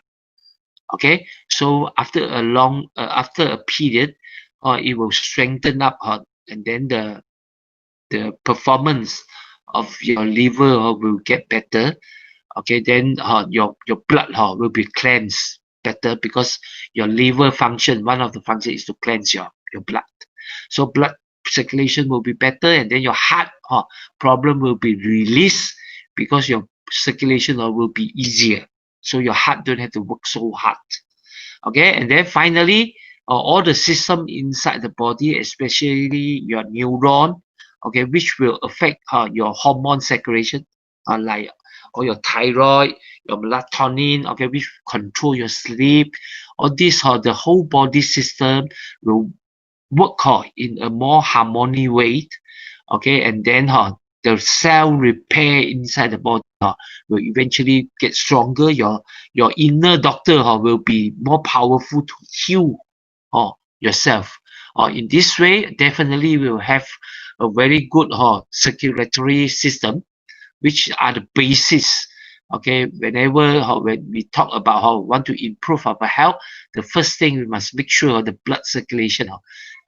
Okay, so after a long after a period, it will strengthen up, and then the performance of your liver will get better. Okay, then your blood will be cleansed better, because your liver function, one of the function is to cleanse your blood. So blood circulation will be better, and then your heart problem will be released, because your circulation will be easier, so your heart don't have to work so hard. Okay, and then finally, all the system inside the body, especially your neuron, okay, which will affect your hormone secretion, like or your thyroid, your melatonin, okay, which control your sleep. All this, the whole body system will work in a more harmony way. Okay, and then the cell repair inside the body will eventually get stronger. Your inner doctor will be more powerful to heal yourself. In this way, definitely we will have a very good circulatory system, which are the basis. Okay, whenever when we talk about how we want to improve our health, the first thing we must make sure the blood circulation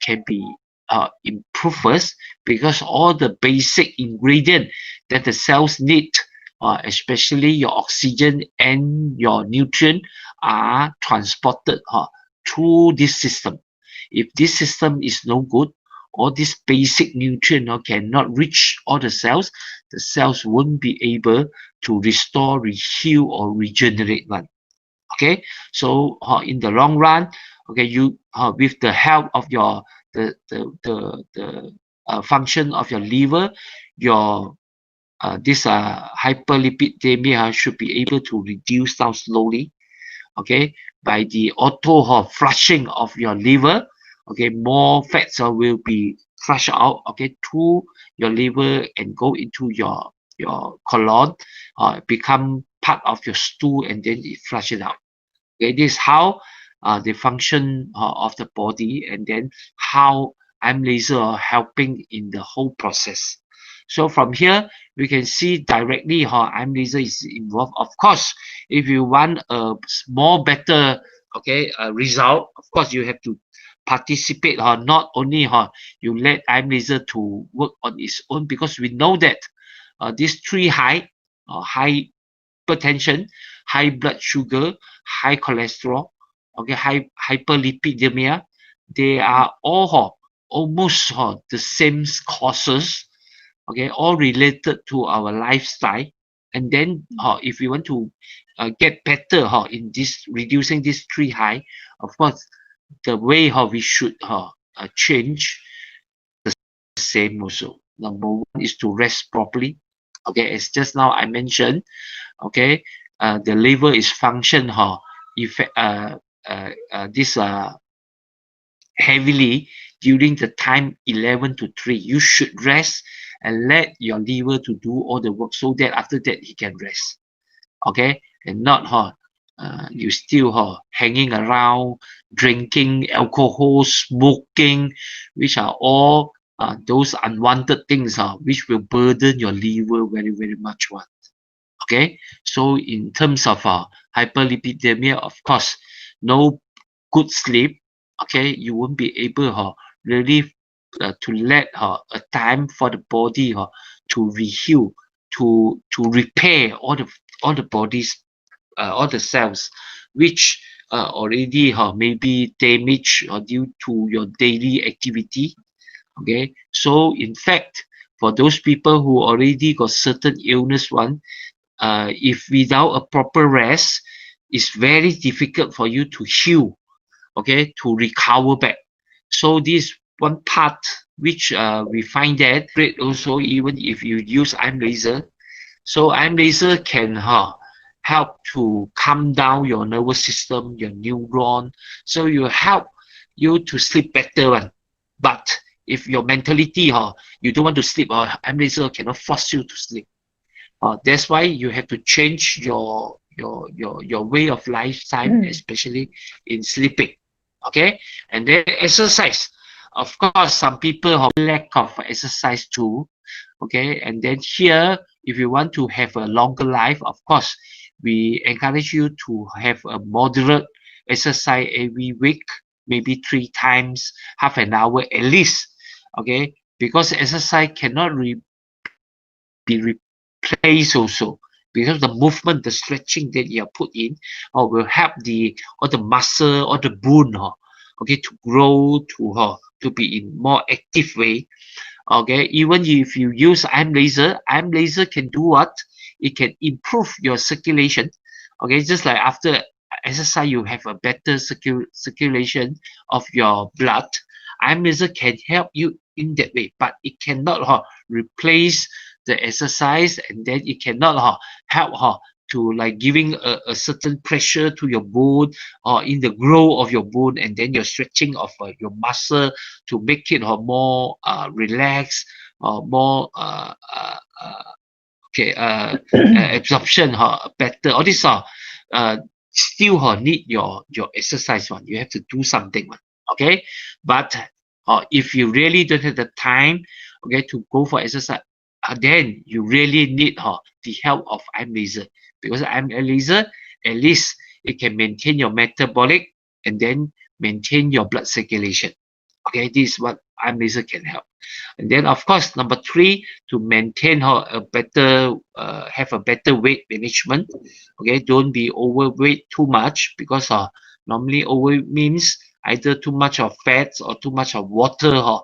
can be improved first, because all the basic ingredient that the cells need, especially your oxygen and your nutrient, are transported through this system. If this system is no good, all these basic nutrients cannot reach all the cells won't be able to restore, heal, or regenerate one. Okay, so in the long run, okay, you with the help of your the function of your liver, your this hyperlipidemia should be able to reduce down slowly. Okay, by the auto flushing of your liver. Okay, more fats will be flushed out, okay, through your liver and go into your colon, become part of your stool, and then it flush it out. Okay, this is how the function of the body, and then how IM laser helping in the whole process. So from here, we can see directly how IM laser is involved. Of course, if you want a more better, okay, result, of course you have to participate. Not only you let IM laser to work on its own, because we know that these three high hypertension, high blood sugar, high cholesterol, okay, hyperlipidemia, they are all almost the same causes, okay, all related to our lifestyle. And then if we want to get better in this reducing these three high, of course the way we should change the same also. Number one is to rest properly. Okay, as just now I mentioned, okay, the liver is function this heavily during the time 11 to 3. You should rest and let your liver to do all the work, so that after that he can rest. Okay, and not you still hanging around, drinking alcohol, smoking, which are all those unwanted things which will burden your liver very, very much. Okay, so in terms of hyperlipidemia, of course, no good sleep, okay, you won't be able really to let a time for the body to reheal, to repair all the body's all the cells which already maybe damaged due to your daily activity. Okay, so in fact, for those people who already got certain illness if without a proper rest, it's very difficult for you to heal, okay, to recover back. So this one part which we find that great also, even if you use IM laser. So IM laser can help to calm down your nervous system, your neuron, so you help you to sleep better. But if your mentality you don't want to sleep, IM laser cannot force you to sleep. That's why you have to change your way of lifestyle, especially in sleeping. Okay, and then exercise. Of course, some people have lack of exercise too. Okay, and then here, if you want to have a longer life, of course, we encourage you to have a moderate exercise every week, maybe 3 times, half an hour at least. Okay, because exercise cannot be replaced also, because the movement, the stretching that you are put in, or will help the muscle or the bone, okay, to grow, to be in more active way. Okay, even if you use iron laser can do what? It can improve your circulation. Okay, just like after exercise you have a better circulation of your blood. Iron laser can help you in that way, but it cannot replace the exercise, and then it cannot help to like giving a certain pressure to your bone or in the growth of your bone, and then your stretching of your muscle to make it more relaxed, or more absorption better. All this still need your exercise one. You have to do something one. Okay, but if you really don't have the time, okay, to go for exercise, then you really need the help of iron laser, because iron laser at least it can maintain your metabolic and then maintain your blood circulation. Okay, this is what iron laser can help. And then of course number 3, to maintain a better have a better weight management. Okay, don't be overweight too much, because normally overweight means either too much of fats or too much of water,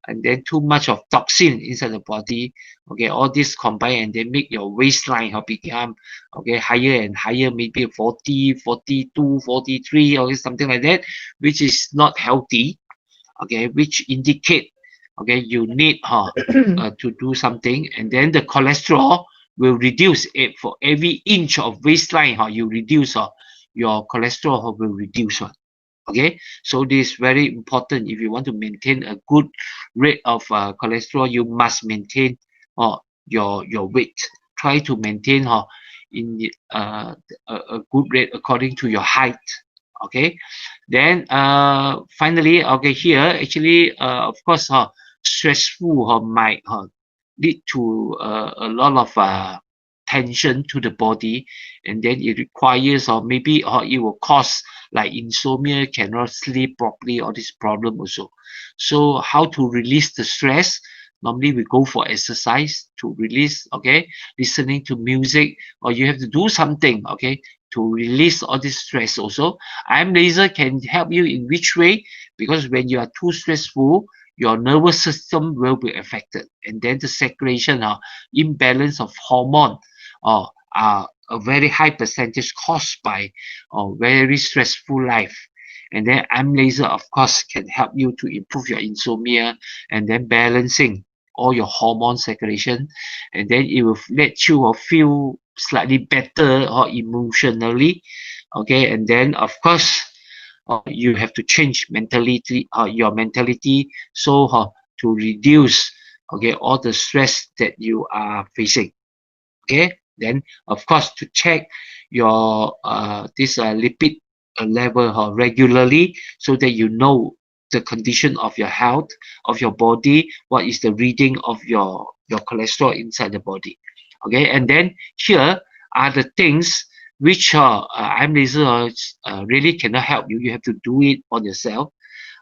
and then too much of toxin inside the body. Okay, all this combine and they make your waistline become higher and higher, maybe 40, 42, 43 or something like that, which is not healthy. Okay, which indicate you need to do something. And then the cholesterol will reduce it. For every inch of waistline you reduce, your cholesterol will reduce one. Okay, so this is very important. If you want to maintain a good rate of cholesterol, you must maintain your weight. Try to maintain in a good rate according to your height. Okay, then finally, okay, here actually of course stressful might lead to a lot of tension to the body, and then it requires, or maybe it will cause like insomnia, cannot sleep properly, all this problem also. So how to release the stress? Normally we go for exercise to release, okay, listening to music, or you have to do something, okay, to release all this stress also. Iron laser can help you in which way? Because when you are too stressful, your nervous system will be affected, and then the circulation imbalance of hormone are a very high percentage caused by a very stressful life. And then iron laser of course can help you to improve your insomnia, and then balancing all your hormone circulation, and then it will let you feel slightly better or emotionally. Okay, and then of course you have to change mentality, your mentality, so to reduce all the stress that you are facing. Okay, then of course to check your this lipid level regularly, so that you know the condition of your health, of your body, what is the reading of your cholesterol inside the body. Okay, and then here are the things which iron laser really cannot help you. You have to do it on yourself.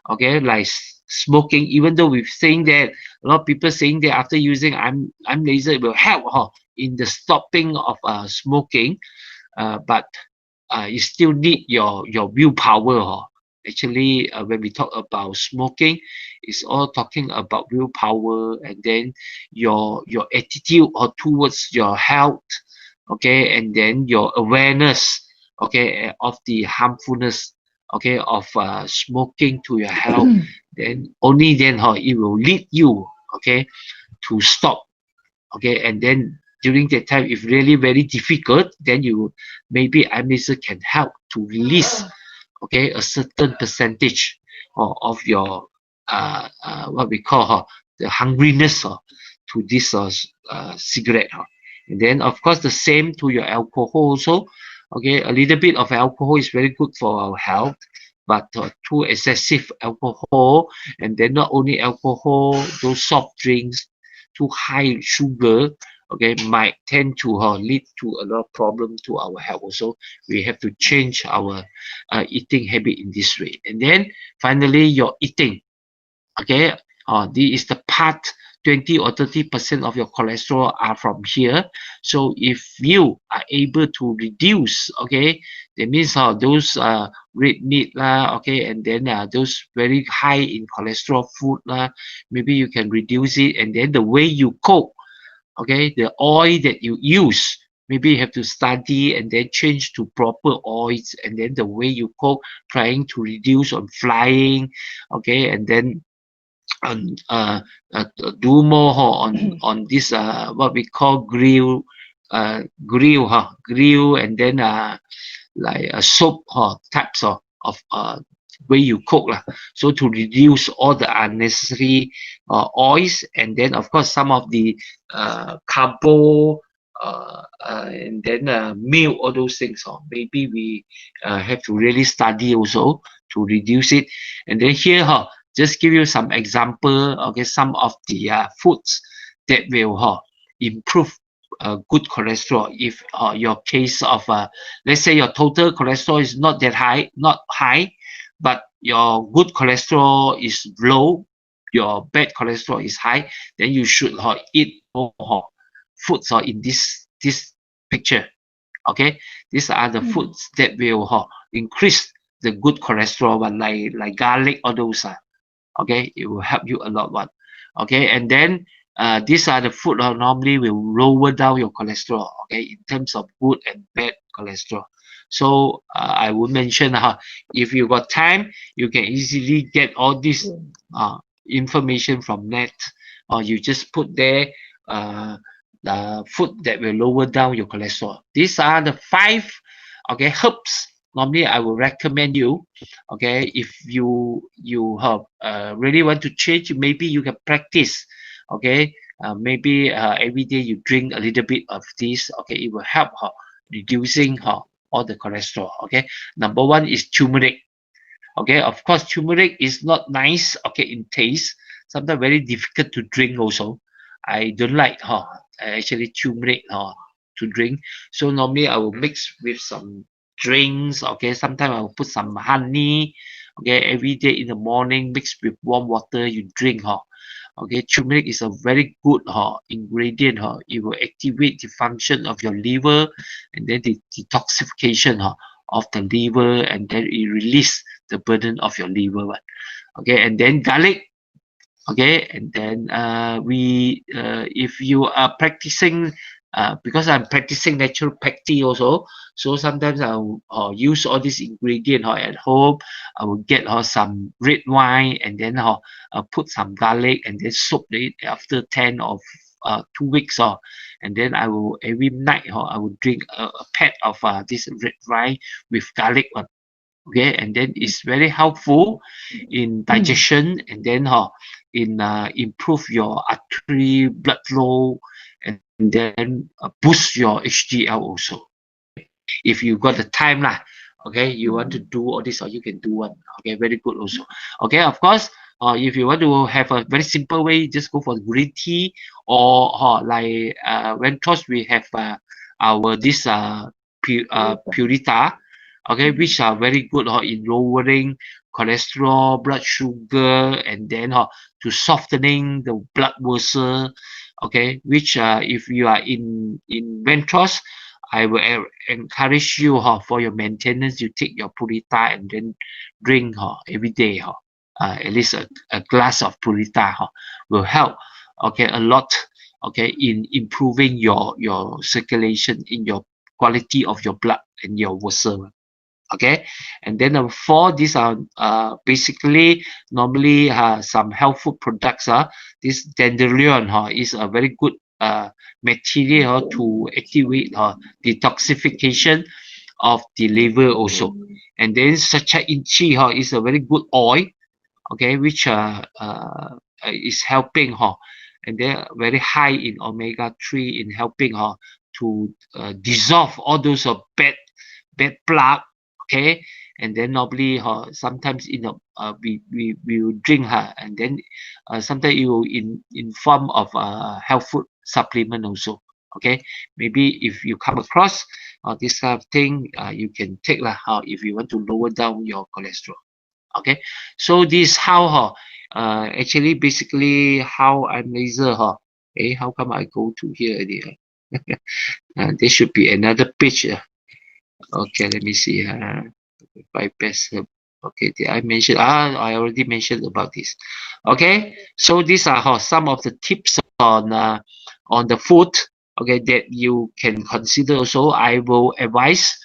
Okay, like smoking. Even though we've saying that, a lot of people saying that after using iron laser it will help in the stopping of smoking, but you still need your willpower. Actually, when we talk about smoking, it's all talking about willpower, and then your attitude towards your health, okay, and then your awareness, okay, of the harmfulness, okay, of smoking to your health. Then only then it will lead you, okay, to stop. Okay, and then during that time, if really very difficult, then you maybe iron laser can help to release, okay, a certain percentage of your what we call the hungriness to this cigarette. And then of course the same to your alcohol also. Okay, a little bit of alcohol is very good for our health. but too excessive alcohol, and then not only alcohol, those soft drinks, too high sugar, okay, might tend to lead to a lot of problem to our health also. We have to change our eating habit in this way. And then finally, your eating, okay, this is the part 20 or 30% of your cholesterol are from here. So if you are able to reduce, okay, that means those red meat lah, okay, and then those very high in cholesterol food lah, maybe you can reduce it. And then the way you cook, okay, the oil that you use, maybe you have to study and then change to proper oils. And then the way you cook, trying to reduce on frying, okay, and then do more on this what we call grill, and then like a soup types of way you cook lah. So to reduce all the unnecessary oils, and then of course some of the carbo, and then milk, all those things. Maybe we have to really study also to reduce it. And then here, just give you some example, okay, some of the foods that will improve good cholesterol. If your case of let's say your total cholesterol is not high, but your good cholesterol is low, your bad cholesterol is high, then you should eat more foods in this picture. Okay, these are the foods that will increase the good cholesterol one, like garlic, all those okay, it will help you a lot one. Okay, and then these are the food normally will lower down your cholesterol, okay, in terms of good and bad cholesterol. So I would mention if you got time, you can easily get all this information from net, or you just put there the food that will lower down your cholesterol. These are the 5 okay herbs normally I will recommend you. Okay, if you have really want to change, maybe you can practice. Okay, maybe every day you drink a little bit of this. Okay, it will help reducing all the cholesterol. Okay, number 1 is turmeric. Okay, of course turmeric is not nice, okay, in taste, sometimes very difficult to drink also. I don't like actually turmeric to drink. So normally I will mix with some drinks. Okay, sometimes I will put some honey. Okay, every day in the morning mix with warm water, you drink. Okay, turmeric is a very good ingredient. It will activate the function of your liver, and then the detoxification of the liver, and then it release the burden of your liver. Okay, and then garlic. Okay, and then if you are practicing, because I'm practicing naturopathy also, so sometimes I'll use all these ingredients at home. I will get some red wine, and then put some garlic, and then soak it after 10 or 2 weeks, and then I will every night I will drink a pat of this red wine with garlic. Okay, and then it's very helpful in digestion, and then in improve your artery blood flow, and then boost your HDL also. If you got the time lah, okay, you want to do all this, or you can do one. Okay, very good also. Okay, of course, if you want to have a very simple way, just go for green tea, or like Ventos, we have our this Purita, okay, which are very good in lowering cholesterol, blood sugar, and then to softening the blood vessel. Okay, which if you are in Ventos, I will encourage you for your maintenance, you take your Purita and then drink every day. At least a glass of Purita will help, okay, a lot, okay, in improving your circulation, in your quality of your blood and your vessel. Okay, and then number 4, these are basically normally some health food products. This dandelion is a very good material to activate detoxification of the liver also. And then sacha inchi is a very good oil, okay, which is helping and they're very high in omega-3 in helping to dissolve all those bad plaque. Okay, and then normally sometimes we will drink and then sometimes it will in form of health food supplement also. Okay, maybe if you come across this kind of thing, you can take if you want to lower down your cholesterol. Okay, so this how actually basically how I'm laser how come I go to here already? There should be another page. Okay, let me see. Bypass. Okay, did I mention? I already mentioned about this. Okay, so these are some of the tips on the food. Okay, that you can consider. Also, I will advise.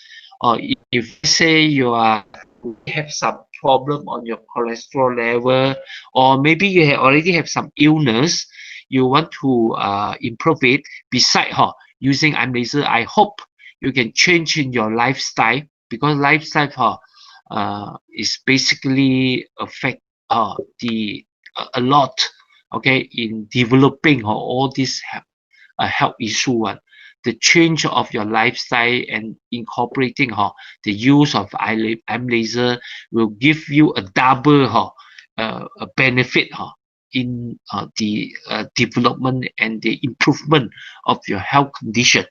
If say you have some problem on your cholesterol level, or maybe you already have some illness, you want to improve it. Beside using laser, I hope you can change in your lifestyle, because lifestyle is basically affect the a lot, okay, in developing all these health issue. The change of your lifestyle and incorporating the use of IM laser will give you a double a benefit in the development and the improvement of your health condition.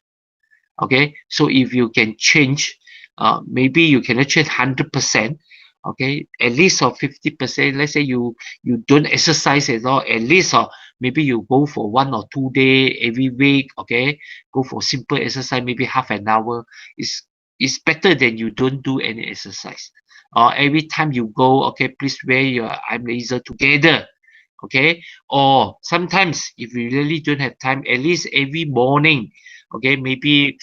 Okay, so if you can change, maybe you cannot change 100%. Okay, at least 50%. Let's say you don't exercise at all, at least maybe you go for 1 or 2 days every week. Okay, go for simple exercise, maybe half an hour. It's better than you don't do any exercise. Every time you go, okay, please wear your IM laser together. Okay, or sometimes if you really don't have time, at least every morning, okay, maybe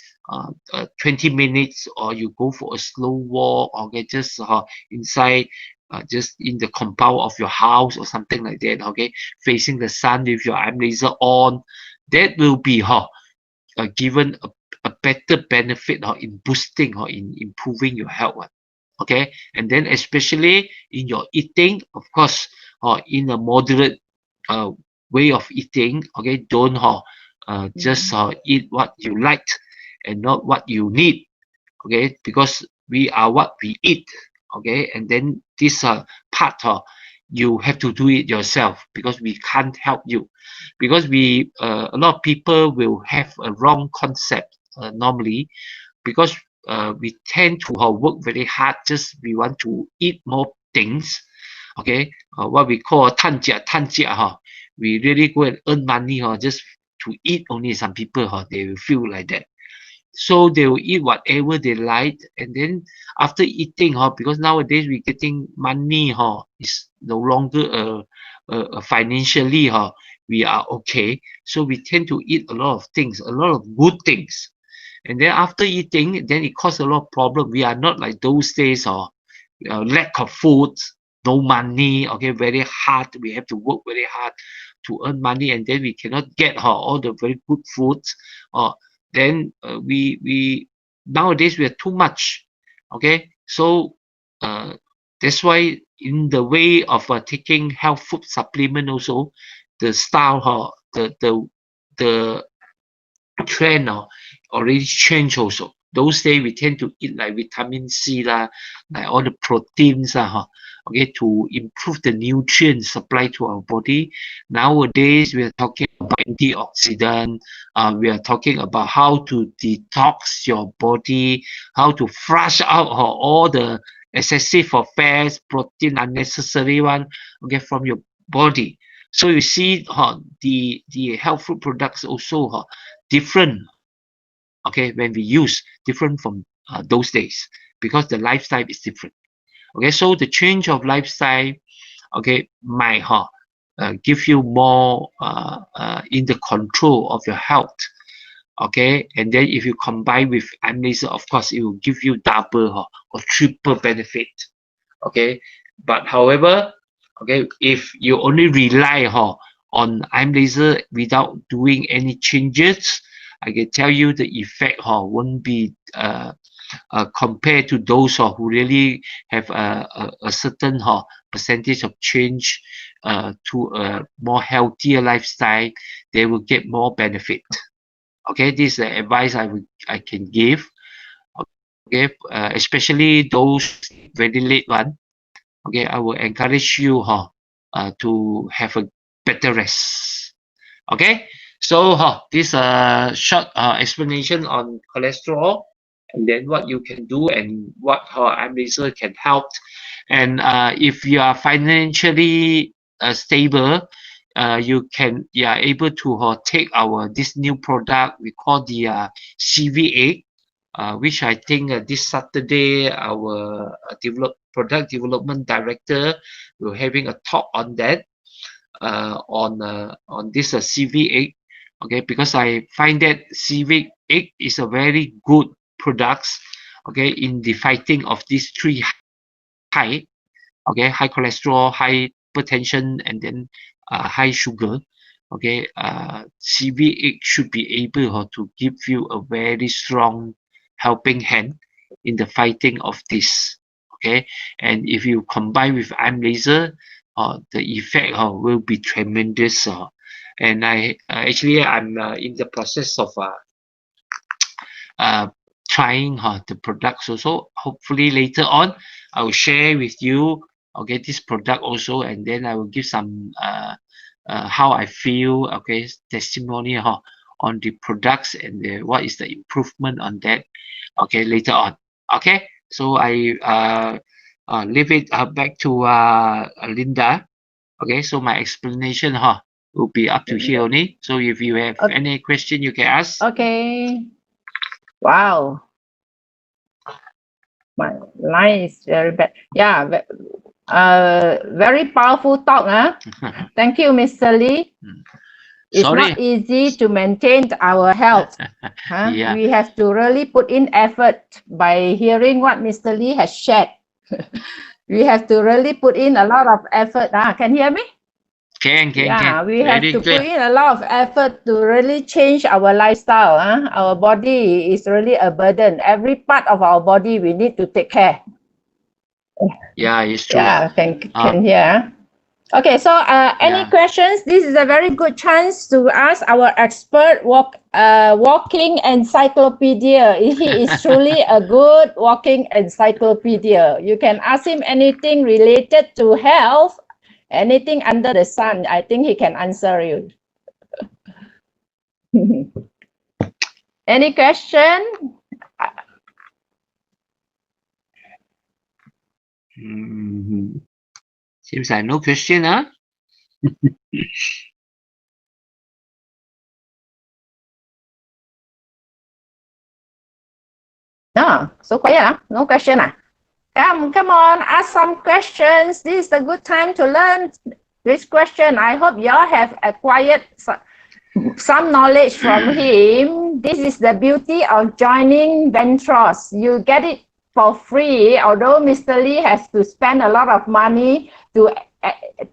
20 minutes, or you go for a slow walk, okay, just inside, just in the compound of your house or something like that. Okay, facing the sun with your IM laser on, that will be given a better benefit in boosting or in improving your health. Okay, and then especially in your eating, of course, in a moderate way of eating. Okay, don't just eat what you like and not what you need. Okay, because we are what we eat. Okay, and then this part you have to do it yourself, because we can't help you, because a lot of people will have a wrong concept normally, because we tend to work very hard, just we want to eat more things. Okay, what we call 探家, we really go and earn money just to eat only. Some people they will feel like that, so they will eat whatever they like, and then after eating because nowadays we getting money is no longer financially we are okay, so we tend to eat a lot of things, a lot of good things, and then after eating, then it causes a lot of problem. We are not like those days lack of food, no money. Okay, very hard, we have to work very hard to earn money, and then we cannot get all the very good foods. Then we nowadays we are too much. Okay, so that's why in the way of taking health food supplement also, the style the trend already changed also. Those days we tend to eat like vitamin C like all the proteins okay, to improve the nutrient supply to our body. Nowadays we are talking about antioxidant. We are talking about how to detox your body, how to flush out all the excessive fats, protein, unnecessary one, okay, from your body. So you see the health food products also different, okay, when we use different from those days, because the lifestyle is different. Okay, so the change of lifestyle, okay, might give you more in the control of your health. Okay, and then if you combine with IM laser, of course it will give you double or triple benefit. Okay, but however, okay, if you only rely on IM laser without doing any changes, I can tell you the effect won't be compared to those who really have a certain percentage of change to a more healthier lifestyle. They will get more benefit. Okay, this is the advice I can give. Okay, especially those very late one. Okay, I will encourage you to have a better rest. Okay, so this short explanation on cholesterol, and then what you can do and what Amlaser can help. And if you are financially stable, you are able to take our this new product we call the CV8, which I think this Saturday our product development director will having a talk on that on this CV8. Okay, because I find that CV8 is a very good product. Okay, in the fighting of these three high. Okay, high cholesterol, high hypertension, and then high sugar. Okay, CV8 should be able to give you a very strong helping hand in the fighting of this. Okay, and if you combine with Amlaser, the effect will be tremendous. And I'm in the process of trying the products also. Hopefully later on, I will share with you this product also, and then I will give some how I feel testimony on the products and what is the improvement on that later on. Okay, so I leave it back to Linda. Okay, so my explanation will be up to here only. So if you have any question, you can ask. Okay. Wow. My line is very bad. Yeah. Very powerful talk. Thank you, Mr. Lee. It's Sorry. not easy to maintain our health. Yeah. We have to really put in effort by hearing what Mr. Lee has shared. We have to really put in a lot of effort. Can you hear me? Can. We have to put in a lot of effort to really change our lifestyle. Our body is really a burden. Every part of our body we need to take care. Yeah, it's true. Yeah, can hear. Okay, so any questions? This is a very good chance to ask our expert walking encyclopedia. He is truly a good walking encyclopedia. You can ask him anything related to health, anything under the sun. I think he can answer you. Any question? Seems like no question, huh? No, so quiet. No question. Come on, ask some questions. This is a good time to learn this question. I hope you all have acquired some knowledge from him. This is the beauty of joining Ventros. You get it for free, although Mr. Lee has to spend a lot of money to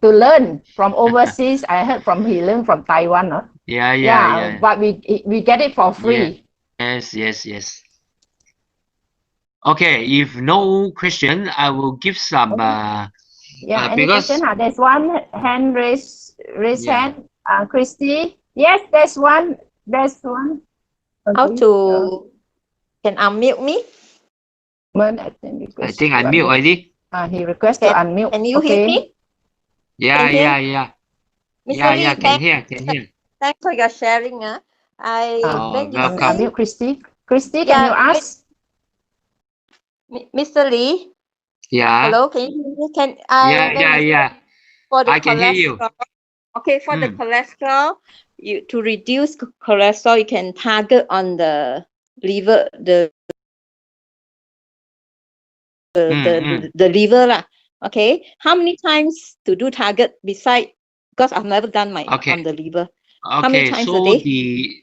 learn from overseas. I heard he learned from Taiwan. Huh? Yeah. But we get it for free. Yes. Okay, if no question, I will give some. Any question? There's one hand raised hand. Christy. Yes, there's one. Okay. How to can unmute me? I think unmute already. He requests to unmute. Can you hear me? Yeah. Mr. Lee, can hear. Thanks for your sharing. welcome. Unmute Christy. Christy, can you ask? Mr. Lee? Yeah. Hello, can you hear me? Yeah. For the I can hear you. Okay, for the cholesterol, to reduce cholesterol, you can target on the liver, the liver lah. Okay, how many times to do target beside? Because I've never done on the liver. Okay, how many times so a day?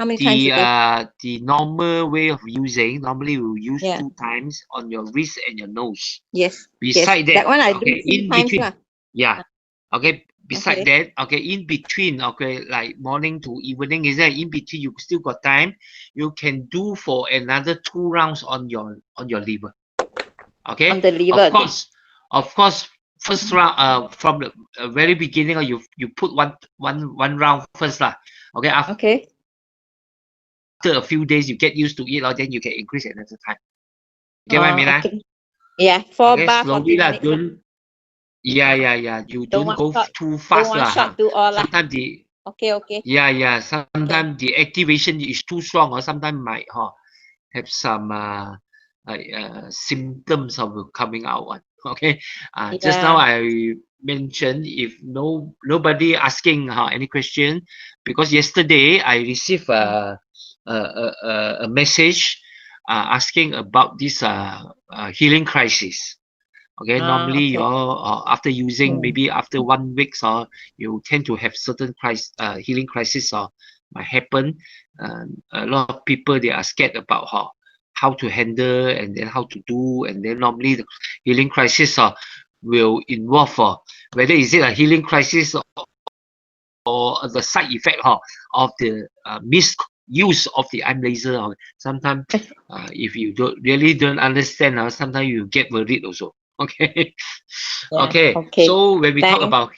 the normal way of using, normally we'll use 2 times on your wrist and your nose. Yes. Beside that one I do in times between. lah. Yeah. Okay. Beside that, in between, like morning to evening, is there in between you still got time? You can do for another 2 rounds on your liver. Okay. On the liver. Of course. First round, from the very beginning, you put one round first lah. Okay. After a few days, you get used to it, then you can increase another time. Get what I mean? Okay. Yeah, 4 Okay, bar, slowly 40 lah. minutes. Don't. Yeah. You Don't don't one go shot. too Don't fast one lah. shot do all lah. Sometimes the Okay. yeah. Sometimes the activation is too strong, or sometimes might have some symptoms of coming out one. Okay. Just now Yeah. I mentioned if nobody asking any question, because yesterday I received a message asking about this healing crisis. Okay, normally Okay. after using, Mm. maybe after 1 week, you tend to have certain healing crisis might happen. A lot of people, they are scared about how to handle and then how to do, and then normally the healing crisis will involve whether is it a healing crisis or the side effect of the misuse of the eye laser. Sometimes if you don't understand, sometimes you get worried also. Okay. Yeah. Okay. So when we talk Thanks. about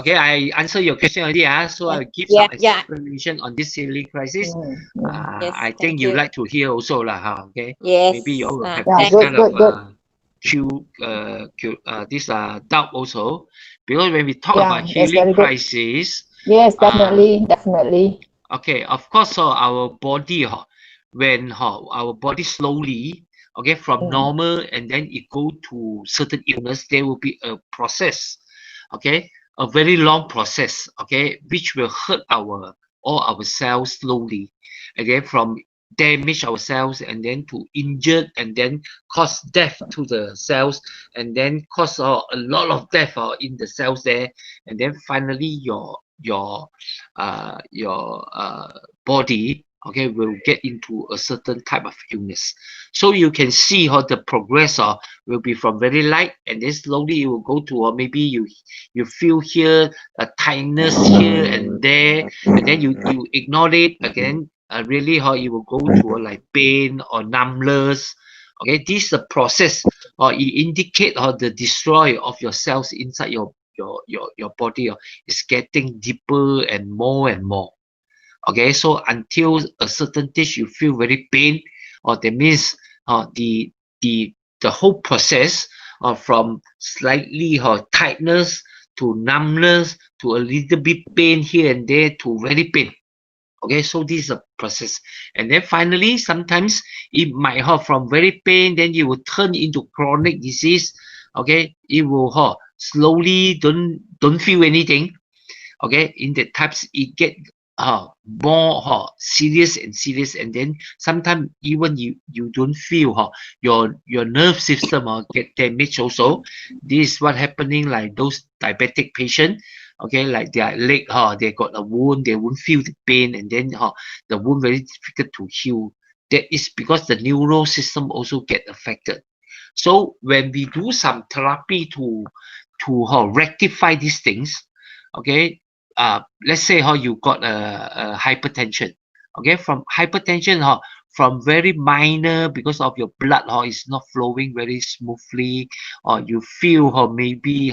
okay, I answer your question already. So Yeah. I'll give some Yeah. explanation on this healing crisis. Yes, I thank think you you. like to hear also lah. Okay. Yes. Maybe you all will have Yeah, this good, kind of good. this doubt also, because when we talk Yeah, about that's healing very good. crisis, Yes, definitely. okay, of course, our body, when our body slowly, okay, from normal and then it go to certain illness, there will be a process, okay, a very long process, okay, which will hurt all our cells slowly, okay, from damage our cells and then to injured and then cause death to the cells and then cause a lot of death in the cells there, and then finally your body, okay, will get into a certain type of illness. So you can see how the progress will be from very light, and then slowly it will go to maybe you feel here a tightness here and there, and then you ignore it again. Really it will go to like pain or numbness. Okay, this is a process it indicate the destroy of your cells inside your body is getting deeper and more. Okay, so until a certain stage you feel very pain, or that means the whole process from slightly tightness to numbness to a little bit pain here and there to very pain. Okay, so this is a process, and then finally sometimes it might from very pain, then you will turn into chronic disease. Okay, it will slowly don't feel anything. Okay, in the types it get more serious, and then sometimes even you don't feel your nerve system get damaged also. This is what happening like those diabetic patient. Okay, like their leg they got a wound, they won't feel the pain, and then the wound very difficult to heal. That is because the neural system also get affected. So when we do some therapy to rectify these things, okay, let's say you got a hypertension. Okay, from hypertension from very minor, because of your blood is not flowing very smoothly, or you feel maybe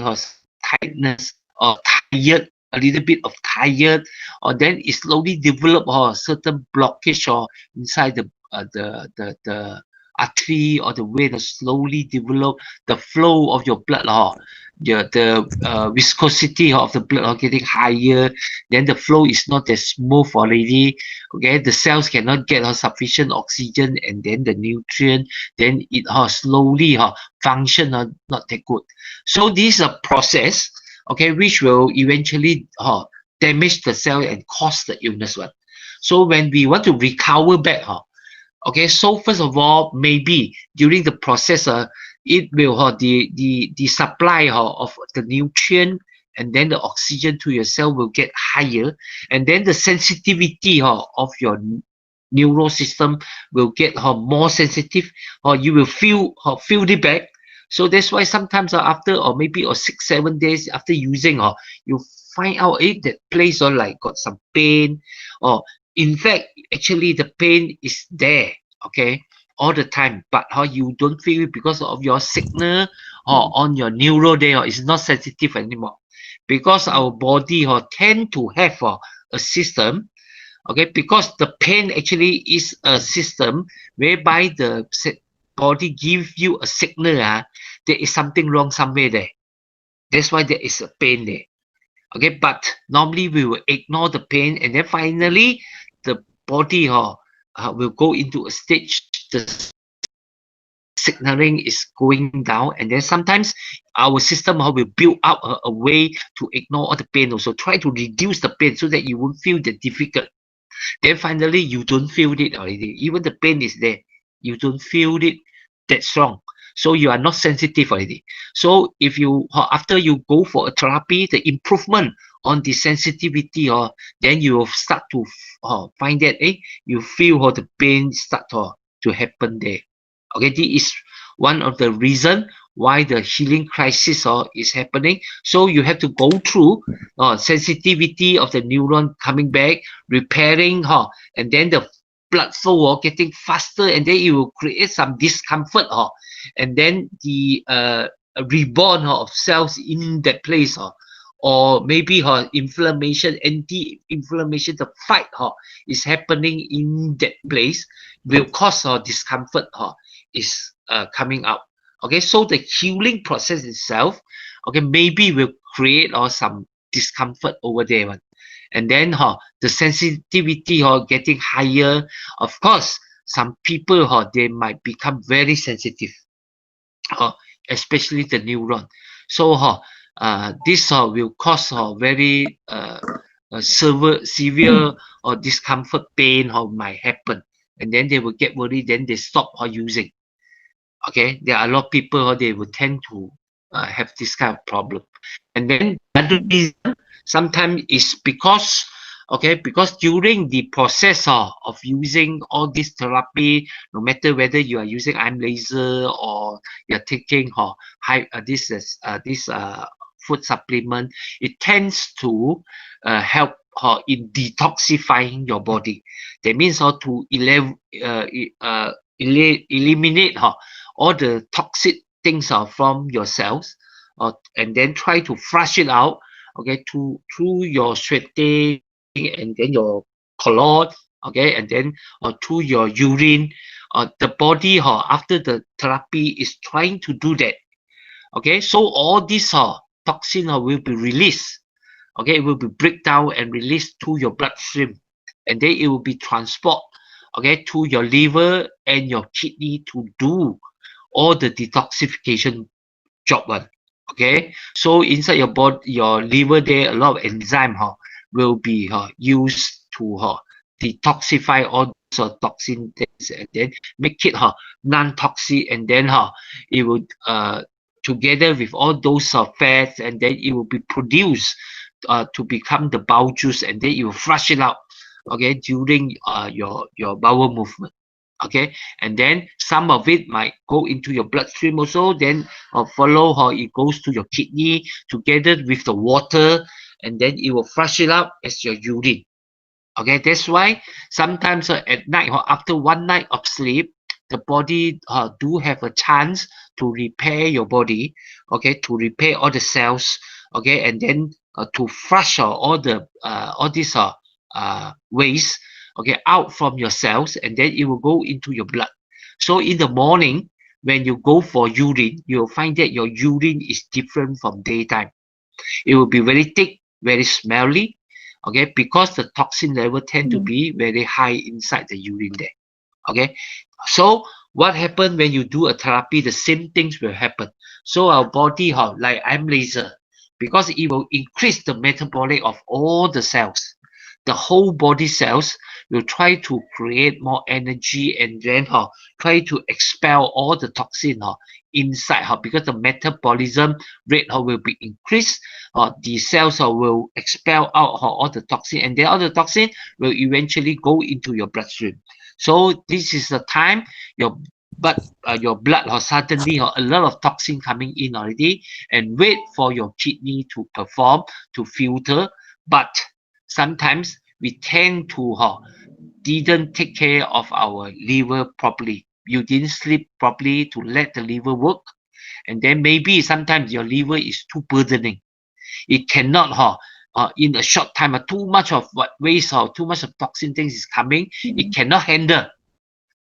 tightness or tired, a little bit of tired, or then it slowly develop certain blockage inside the artery or the vein, slowly develop the flow of your blood the viscosity of the blood getting higher, then the flow is not as smooth already. Okay, the cells cannot get sufficient oxygen and then the nutrient, then it slowly function not that good. So this is a process, okay, which will eventually damage the cell and cause the illness one. So when we want to recover back, okay, so first of all, maybe during the process, it will the supply of the nutrient and then the oxygen to your cell will get higher, and then the sensitivity of your neural system will get more sensitive, or you will feel it back. So that's why sometimes after or maybe 6-7 days after using, you find out that place like got some pain, or in fact actually the pain is there, okay, all the time, but you don't feel it because of your signal on your neural there is not sensitive anymore, because our body tend to have a system, okay, because the pain actually is a system whereby the body give you a signal, there is something wrong somewhere there. That's why there is a pain there. Okay, but normally we will ignore the pain, and then finally the body will go into a stage, the signaling is going down, and then sometimes our system will build up a way to ignore all the pain, also try to reduce the pain so that you won't feel that difficult. Then finally you don't feel it already, even the pain is there, you don't feel it that strong, so you are not sensitive already. So if you after you go for a therapy, the improvement on the sensitivity, then you will start to find that you feel the pain start to happen there. Okay, this is one of the reason why the healing crisis is happening. So you have to go through sensitivity of the neuron coming back, repairing, and then the blood flow getting faster, and then it will create some discomfort, and then the reborn of cells in that place, or maybe inflammation, anti-inflammation, the fight is happening in that place, will cause discomfort is coming out. Okay, so the healing process itself, okay, maybe will create some discomfort over there, and then the sensitivity getting higher. Of course, some people they might become very sensitive, especially the neuron. So this will cause very severe or discomfort pain might happen, and then they will get worried, then they stop using. Okay, there are a lot of people they will tend to have this kind of problem. And then another reason sometimes is because during the process of using all this therapy, no matter whether you are using IM laser or you're taking this food supplement, it tends to help in detoxifying your body. That means to eliminate all the toxic things from your cells, and then try to flush it out, okay, through your sweating, and then your colon, okay, and then through your urine. The body after the therapy is trying to do that. Okay, so all these toxin will be released. Okay, it will be break down and released to your bloodstream, and then it will be transport, okay, to your liver and your kidney to do all the detoxification job one. Okay, so inside your body, your liver there, a lot of enzyme will be used to detoxify all those toxin things, and then make it non-toxic, and then it will together with all those fats, and then it will be produced to become the bowel juice, and then you will flush it out, okay, during your bowel movement. Okay, and then some of it might go into your bloodstream also, then follow how it goes to your kidney together with the water, and then it will flush it out as your urine. Okay, that's why sometimes at night after one night of sleep, the body do have a chance to repair your body, okay, to repair all the cells, okay, and then to flush all these waste, okay, out from your cells, and then it will go into your blood. So in the morning when you go for urine, you'll find that your urine is different from daytime. It will be very thick, very smelly, okay, because the toxin level tend to be very high inside the urine there. Okay, so what happens when you do a therapy? The same things will happen. So our body like IM laser, because it will increase the metabolic of all the cells, the whole body cells will try to create more energy, and then try to expel all the toxin inside, because the metabolism rate will be increased. The cells will expel out all the toxin, and then all the toxin will eventually go into your bloodstream. So this is the time your blood suddenly a lot of toxin coming in already, and wait for your kidney to perform, to filter. But sometimes we tend to didn't take care of our liver properly. You didn't sleep properly to let the liver work, and then maybe sometimes your liver is too burdening. It cannot in a short time too much of waste or too much of toxin things is coming. It cannot handle.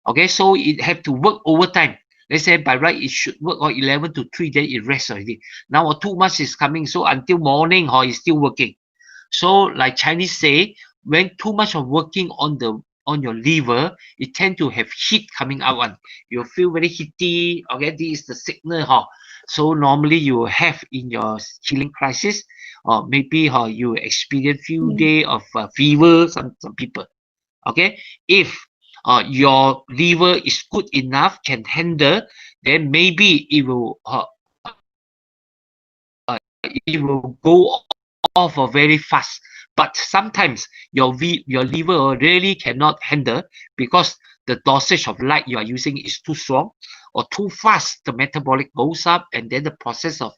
Okay, so it have to work overtime Let's say by right it should work on 11 to 3, then it rests already. Now too much is coming, so until morning it's still working. So like Chinese say, when too much of working on your liver, it tend to have heat coming out. One, you feel very heaty. Okay, this is the signal. So normally you will have in your healing crisis, or maybe you experience few days of fever. Some people. Okay, if your liver is good enough, can handle, then maybe it will go off very fast. But sometimes your liver really cannot handle because the dosage of light you are using is too strong or too fast. The metabolic goes up, and then the process of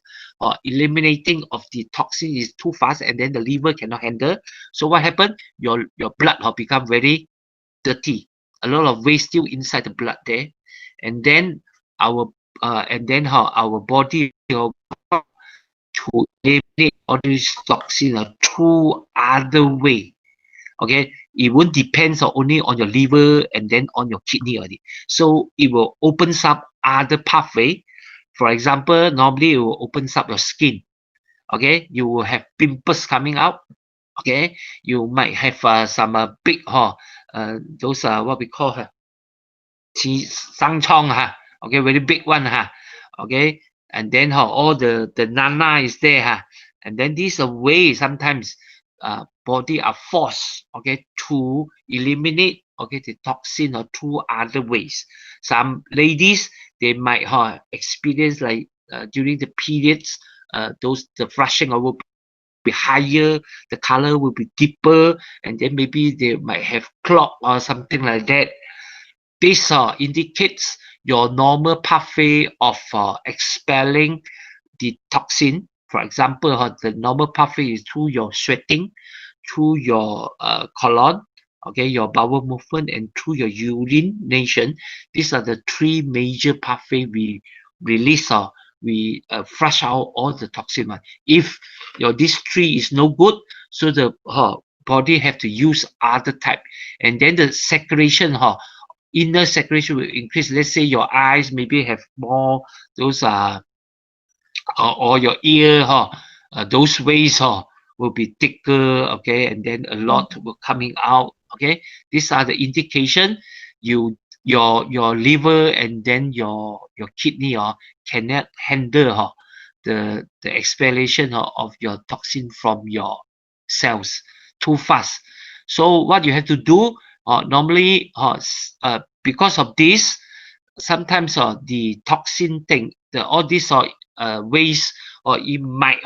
eliminating of the toxin is too fast, and then the liver cannot handle. So what happened? Your blood become very dirty. A lot of waste still inside the blood there, and then our body to eliminate all these toxins through other way. Okay, it won't depend only on your liver and then on your kidney already. So it will opens up other pathway. For example, normally it will opens up your skin. Okay, you will have pimples coming out. Okay, you might have some big those what we call okay, very big one okay, and then all the nana is there and then this way sometimes body are forced, okay, to eliminate, okay, the toxin through other ways. Some ladies, they might experience like during the periods, the flushing will be higher, the color will be deeper, and then maybe they might have clot or something like that. This indicates your normal pathway of expelling the toxin. For example, the normal pathway is through your sweating, through your colon, okay, your bowel movement, and through your urination. These are the three major pathways we release we flush out all the toxin. If this three is no good, so the body have to use other type, and then the secretion inner secretion will increase. Let's say your eyes maybe have more those or your ear those ways will be thicker, okay, and then a lot will coming out. Okay, these are the indication your liver and then your kidney cannot handle the expellation of your toxin from your cells too fast. So what you have to do normally because of this, sometimes the toxin thing, all these waste it might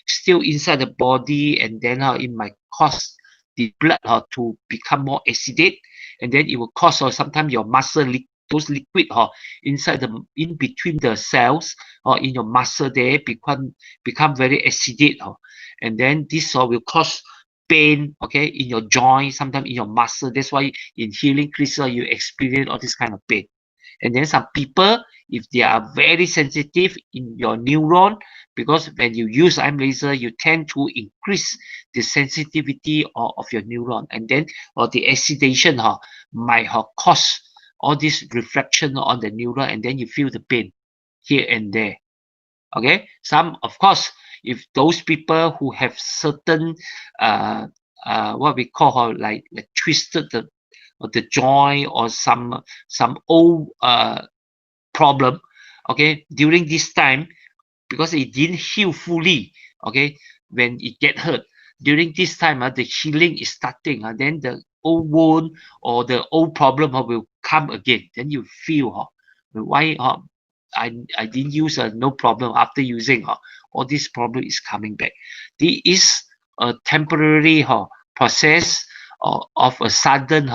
still inside the body, and then it might cause the blood to become more acidic, and then it will cause sometimes your muscle those liquid inside in between the cells or in your muscle there become very acidic, and then this will cause pain, okay, in your joint, sometimes in your muscle. That's why in healing crystal you experience all this kind of pain. And then some people, if they are very sensitive in your neuron, because when you use IM laser, you tend to increase the sensitivity of your neuron, and then the acidation might cause all this reflection on the neuron, and then you feel the pain here and there. Okay, some, of course, if those people who have certain what we call like twisted the joint or some old problem, okay, during this time, because it didn't heal fully, okay, when it get hurt during this time, the healing is starting, then the old wound or the old problem will come again. Then you feel why I didn't use no problem. After using all this problem is coming back. This is a temporary process of a sudden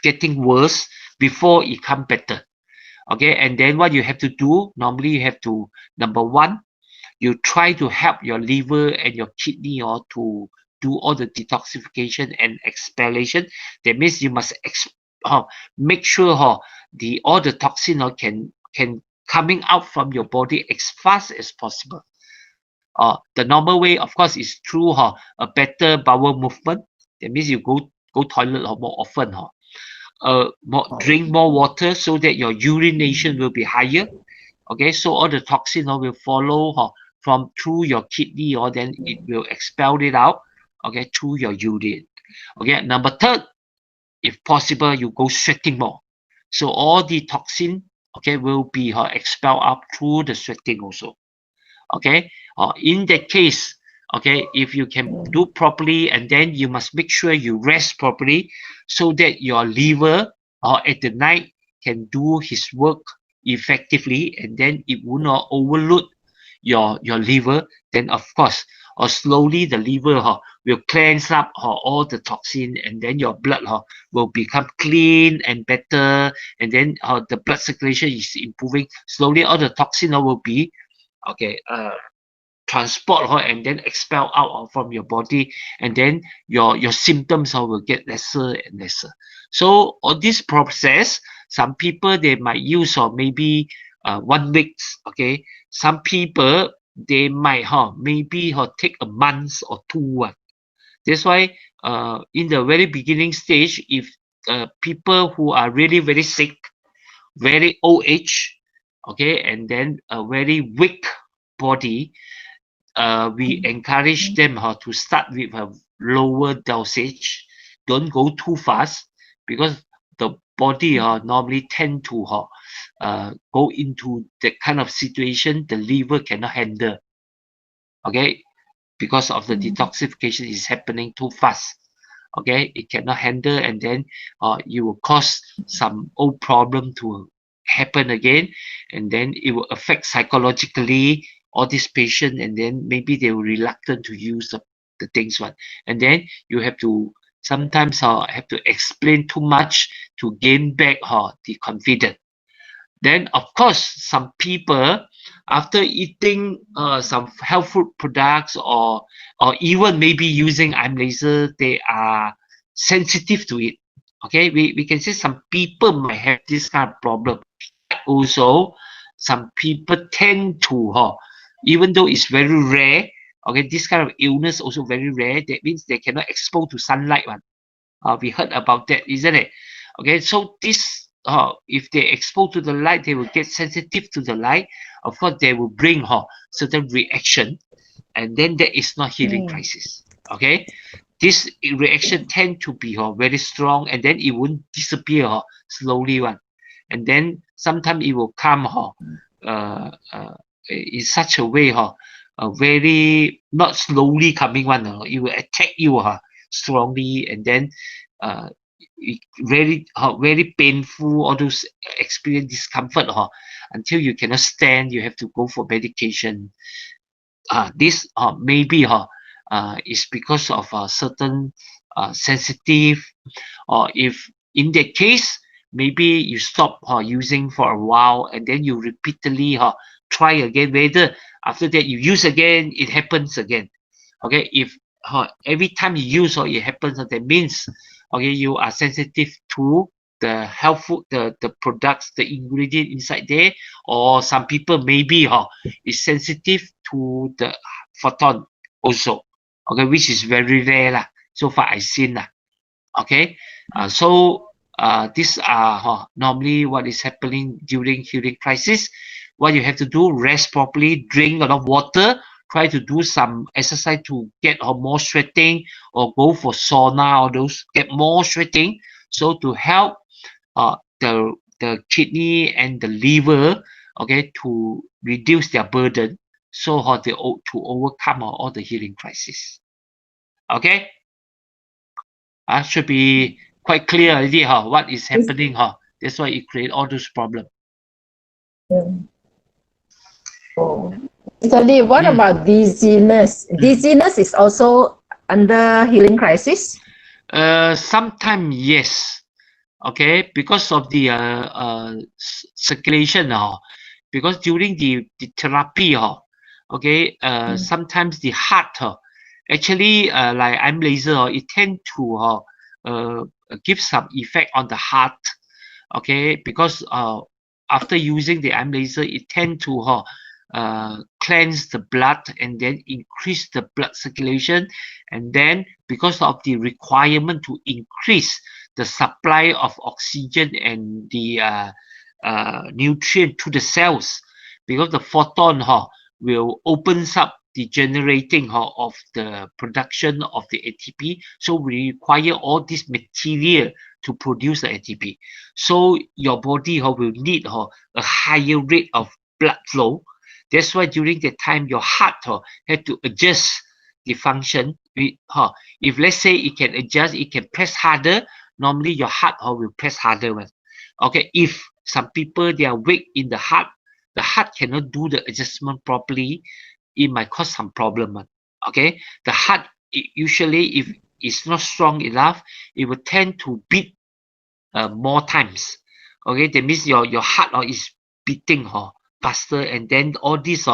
getting worse before it come better. Okay, and then what you have to do, normally you have to, number one, you try to help your liver and your kidney to do all the detoxification and expellation. That means you must make sure all the toxin can coming out from your body as fast as possible. The normal way, of course, is through a better bowel movement. That means you go toilet more often. drink more water so that your urination will be higher. Okay, so all the toxin will follow from through your kidney, or then it will expel it out, okay, through your urine. Okay, number third, if possible, you go sweating more. So all the toxin, okay, will be expelled out through the sweating also. Okay, in that case, okay, if you can do properly, and then you must make sure you rest properly so that your liver at the night can do his work effectively, and then it will not overload your liver. Then of course, or slowly the liver will cleanse up all the toxin, and then your blood will become clean and better, and then the blood circulation is improving. Slowly all the toxin will be transport and then expel out from your body, and then your symptoms will get lesser and lesser. So on this process, some people they might use maybe 1 week. Okay, some people they might maybe take a month or 2. That's why in the very beginning stage, if people who are really very sick, very old age, okay, and then a very weak body, we encourage them to start with a lower dosage. Don't go too fast, because the body normally tend to go into that kind of situation the liver cannot handle. Okay, because of the detoxification is happening too fast. Okay, it cannot handle, and then you will cause some old problem to happen again, and then it will affect psychologically all this patient, and then maybe they were reluctant to use the things one, and then you have to sometimes have to explain too much to gain back the confidence. Then of course some people, after eating some health food products, or even maybe using IM laser, they are sensitive to it. Okay, we can say some people might have this kind of problem. Also, some people tend to even though it's very rare, okay, this kind of illness also very rare. That means they cannot expose to sunlight one. We heard about that, isn't it? Okay, so this if they expose to the light, they will get sensitive to the light. Of course, they will bring certain reaction, and then there is not healing crisis. Okay, this reaction tend to be very strong, and then it won't disappear slowly one, and then sometimes it will come in such a way very not slowly coming one. It will attack you strongly, and then very painful, all those experience discomfort until you cannot stand, you have to go for medication. This maybe is because of certain sensitive, or if in that case maybe you stop using for a while, and then you repeatedly try again, whether after that you use again, it happens again. Okay, if every time you use it happens, that means okay, you are sensitive to the health food, the products, the ingredient inside there, or some people maybe is sensitive to the photon also. Okay, which is very rare lah. So far I've seen lah. Okay, so these are normally what is happening during healing crisis. What you have to do: rest properly, drink a lot of water, try to do some exercise to get more sweating, or go for sauna, or those get more sweating, so to help the kidney and the liver, okay, to reduce their burden, so to overcome all the healing crisis. Okay, should be quite clear already what is happening. That's why it create all those problems. Mr. Lee, what about dizziness? Dizziness is also under healing crisis? Sometimes yes. Okay, because of the circulation because during the therapy okay, sometimes the heart actually like IM laser it tend to give some effect on the heart. Okay, because after using the IM laser, it tend to cleanse the blood, and then increase the blood circulation, and then because of the requirement to increase the supply of oxygen and the nutrient to the cells, because the photon will opens up the generating of the production of the ATP. So we require all this material to produce the ATP. So your body will need a higher rate of blood flow. That's why during the time your heart had to adjust the function. If let's say it can adjust, it can press harder. Normally your heart will press harder. Okay, if some people they are weak in the heart cannot do the adjustment properly, it might cause some problem. Okay, the heart usually, if it's not strong enough, it will tend to beat more times. Okay, that means your heart is beating faster, and then all this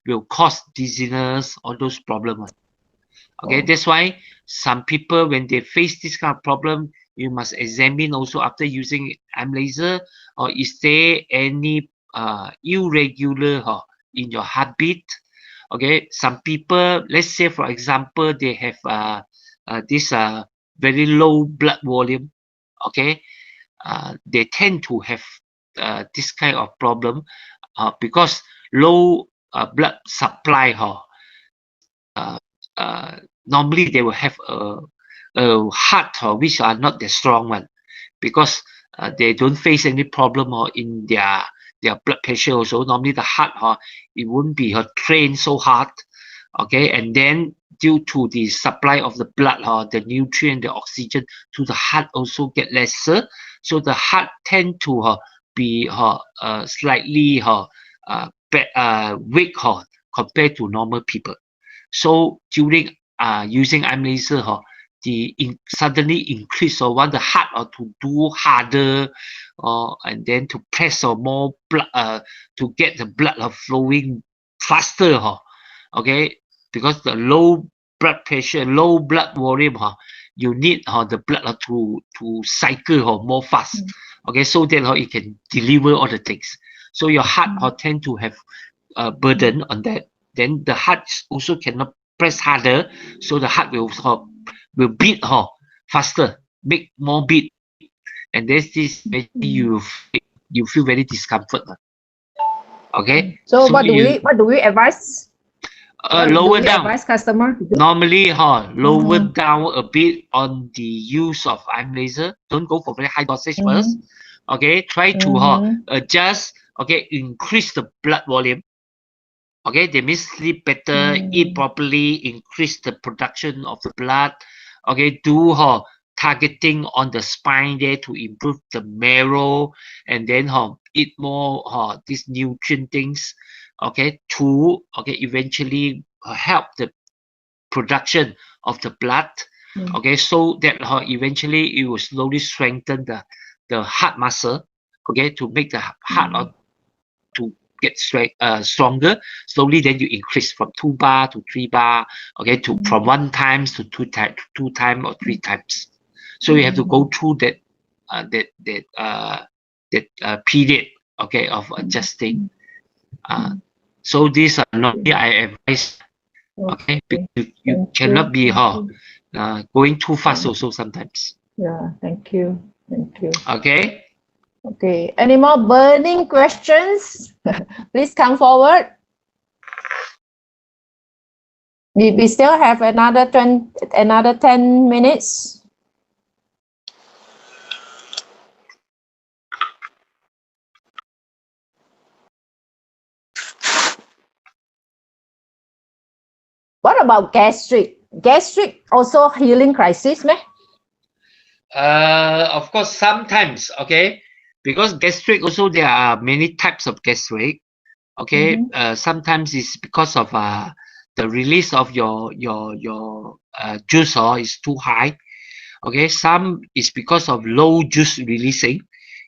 will cause dizziness, all those problems. Okay, that's why some people, when they face this kind of problem, you must examine also after using AM laser, or is there any irregular in your heartbeat. Okay, some people, let's say for example, they have this very low blood volume. Okay, they tend to have this kind of problem because low blood supply. Normally they will have a heart which are not the strong one, because they don't face any problem in their blood pressure also. Normally the heart it won't be trained so hard. Okay, and then due to the supply of the blood, the nutrient, the oxygen to the heart also get lesser, so the heart tend to be slightly weak compared to normal people. So during using AM laser, suddenly increase or want the heart to do harder, and then to press more blood to get the blood flowing faster. Okay, because the low blood pressure, low blood volume, you need the blood to cycle more fast. Okay, so that it can deliver all the things. So your heart tend to have a burden on that. Then the heart also cannot press harder, so the heart will beat faster, make more beat, and there's this you feel very discomfort. Okay. So what do we advise? Lower down. Advise customer to do? Normally, lower down a bit on the use of AM laser. Don't go for very high dosage first. Okay, try to adjust. Okay, increase the blood volume. Okay, they means sleep better, eat properly, increase the production of the blood. Okay, do targeting on the spine there to improve the marrow, and then eat more these nutrient things. Okay, to eventually help the production of the blood. Okay, so that eventually it will slowly strengthen the heart muscle. Okay, to make the heart to get stronger. Slowly, then you increase from 2 bar to 3 bar. Okay, to from 1 times to 2 times or 3 times. So you have to go through that period. Okay, of adjusting. So these are not I advise. Okay, you cannot be going too fast also sometimes. Yeah, thank you. Okay. Okay, any more burning questions? Please come forward. We still have another 10 minutes. What about gastric? Gastric also healing crisis, meh? Of course, sometimes, okay, because gastric also there are many types of gastric. Okay, sometimes it's because of the release of your juice is too high. Okay, some is because of low juice releasing.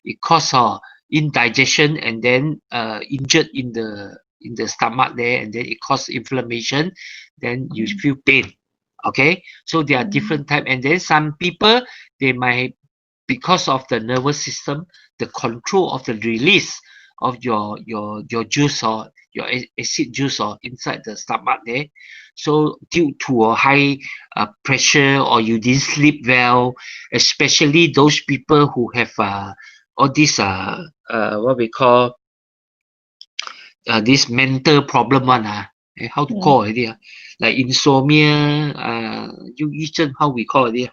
It causes indigestion and then injured in the stomach there, and then it causes inflammation. Then you feel pain. Okay, so there are different types, and then some people they might, because of the nervous system, the control of the release of your juice or acid juice inside the stomach there. So due to a high pressure, or you didn't sleep well, especially those people who have all this what we call this mental problem one how to call it like insomnia, 忧郁症, how we call it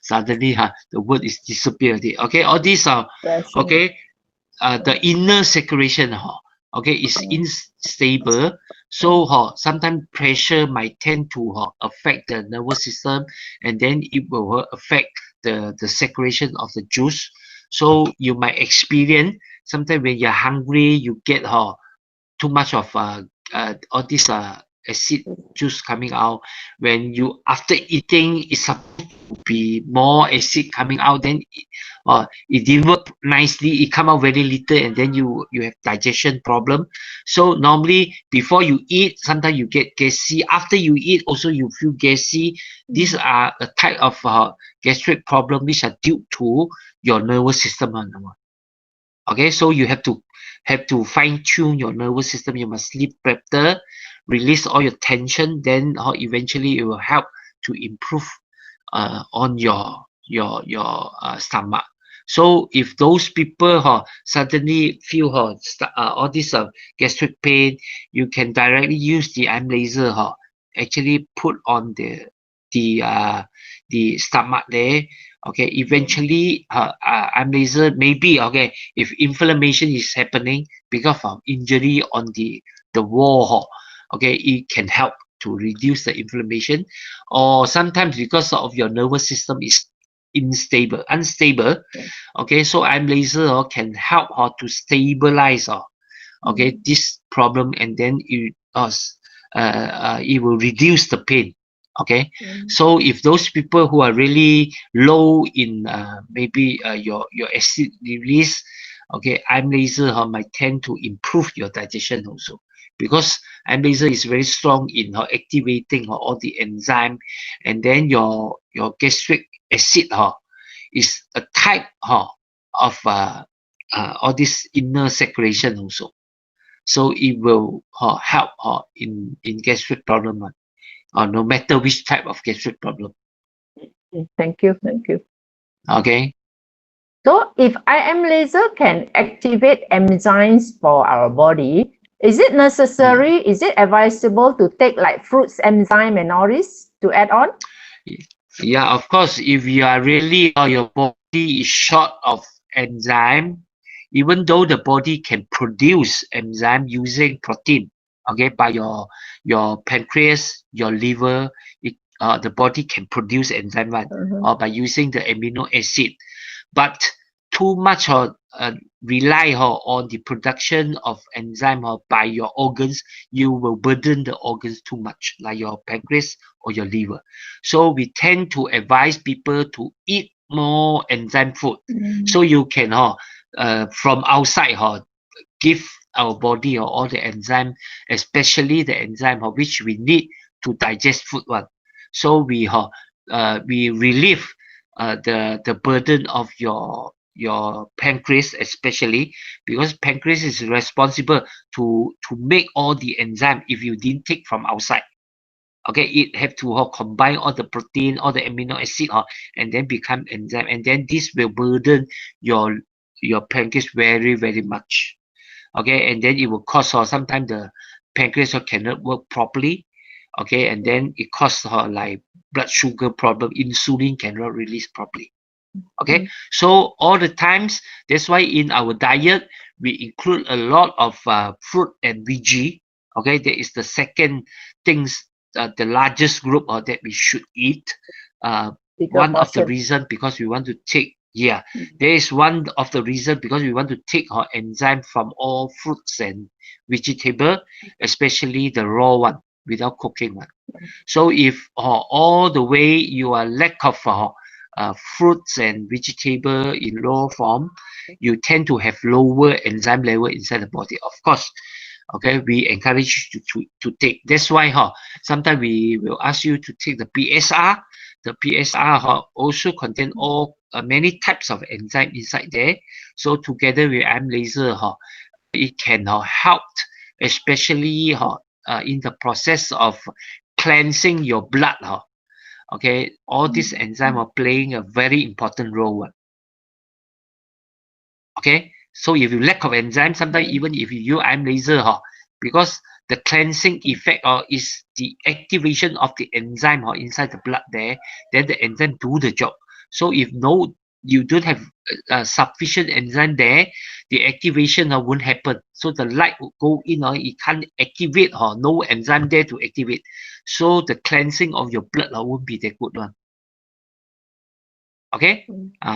suddenly the word is disappeared. Okay, all these are okay. The inner circulation okay is unstable, so sometimes pressure might tend to affect the nervous system, and then it will affect the circulation of the juice. So you might experience sometimes when you're hungry, you get too much of all this acid juice coming out. When you after eating, it's supposed to be more acid coming out, then it didn't work nicely, it come out very little, and then you have digestion problem. So normally before you eat, sometimes you get gassy. After you eat also you feel gassy. These are a type of gastric problem which are due to your nervous system. Okay, so you have to fine-tune your nervous system. You must sleep better, release all your tension, then eventually it will help to improve on your stomach. So if those people suddenly feel all this gastric pain, you can directly use the IM laser actually put on the stomach there. Okay, eventually IM laser maybe, okay, if inflammation is happening because of injury on the wall, okay, it can help to reduce the inflammation. Or sometimes because of your nervous system is unstable, okay, so IM laser can help to stabilize okay this problem, and then it will reduce the pain. Okay, so if those people who are really low in maybe your acid release, okay, IM laser might tend to improve your digestion also, because IM laser is very strong in activating all the enzyme, and then your gastric acid is a type of all this inner circulation also. So it will help in gastric problem, no matter which type of gastric problem. Thank you. Okay. So if IM laser can activate enzymes for our body, is it necessary? Is it advisable to take like fruits enzyme and all this to add on? Yeah, of course. If you are really your body is short of enzyme, even though the body can produce enzyme using protein, okay, by your pancreas, your liver, the body can produce enzyme or by using the amino acid, but too much rely on the production of enzyme by your organs, you will burden the organs too much, like your pancreas or your liver. So we tend to advise people to eat more enzyme food, so you can from outside give our body all the enzyme, especially the enzyme which we need to digest food one. So we relieve the burden of your pancreas, especially because pancreas is responsible to make all the enzyme. If you didn't take from outside, okay, it have to combine all the protein, all the amino acid and then become enzyme, and then this will burden your pancreas very, very much. Okay, and then it will cause sometimes the pancreas cannot work properly. Okay, and then it causes like blood sugar problem, insulin cannot release properly. Okay, so all the times, that's why in our diet we include a lot of fruit and veggie. Okay, that is the second things, the largest group that we should eat. One of the reason because we want to take, there is one of the reason because we want to take our enzyme from all fruits and vegetable, especially the raw one without cooking one. So if all the way you are lack of fruits and vegetable in raw form, you tend to have lower enzyme level inside the body. Of course, okay, we encourage you to take. That's why sometimes we will ask you to take the PSR. The PSR also contain all many types of enzyme inside there. So together with IM laser, it can help especially in the process of cleansing your blood. Okay, all these enzymes are playing a very important role. Okay, so if you lack of enzyme, sometimes even if you use ion laser, because the cleansing effect is the activation of the enzyme inside the blood there, then the enzyme do the job. So if you don't have sufficient enzyme there, the activation won't happen. So the light will go in, it can't activate, no enzyme there to activate. So the cleansing of your blood won't be that good one. Okay,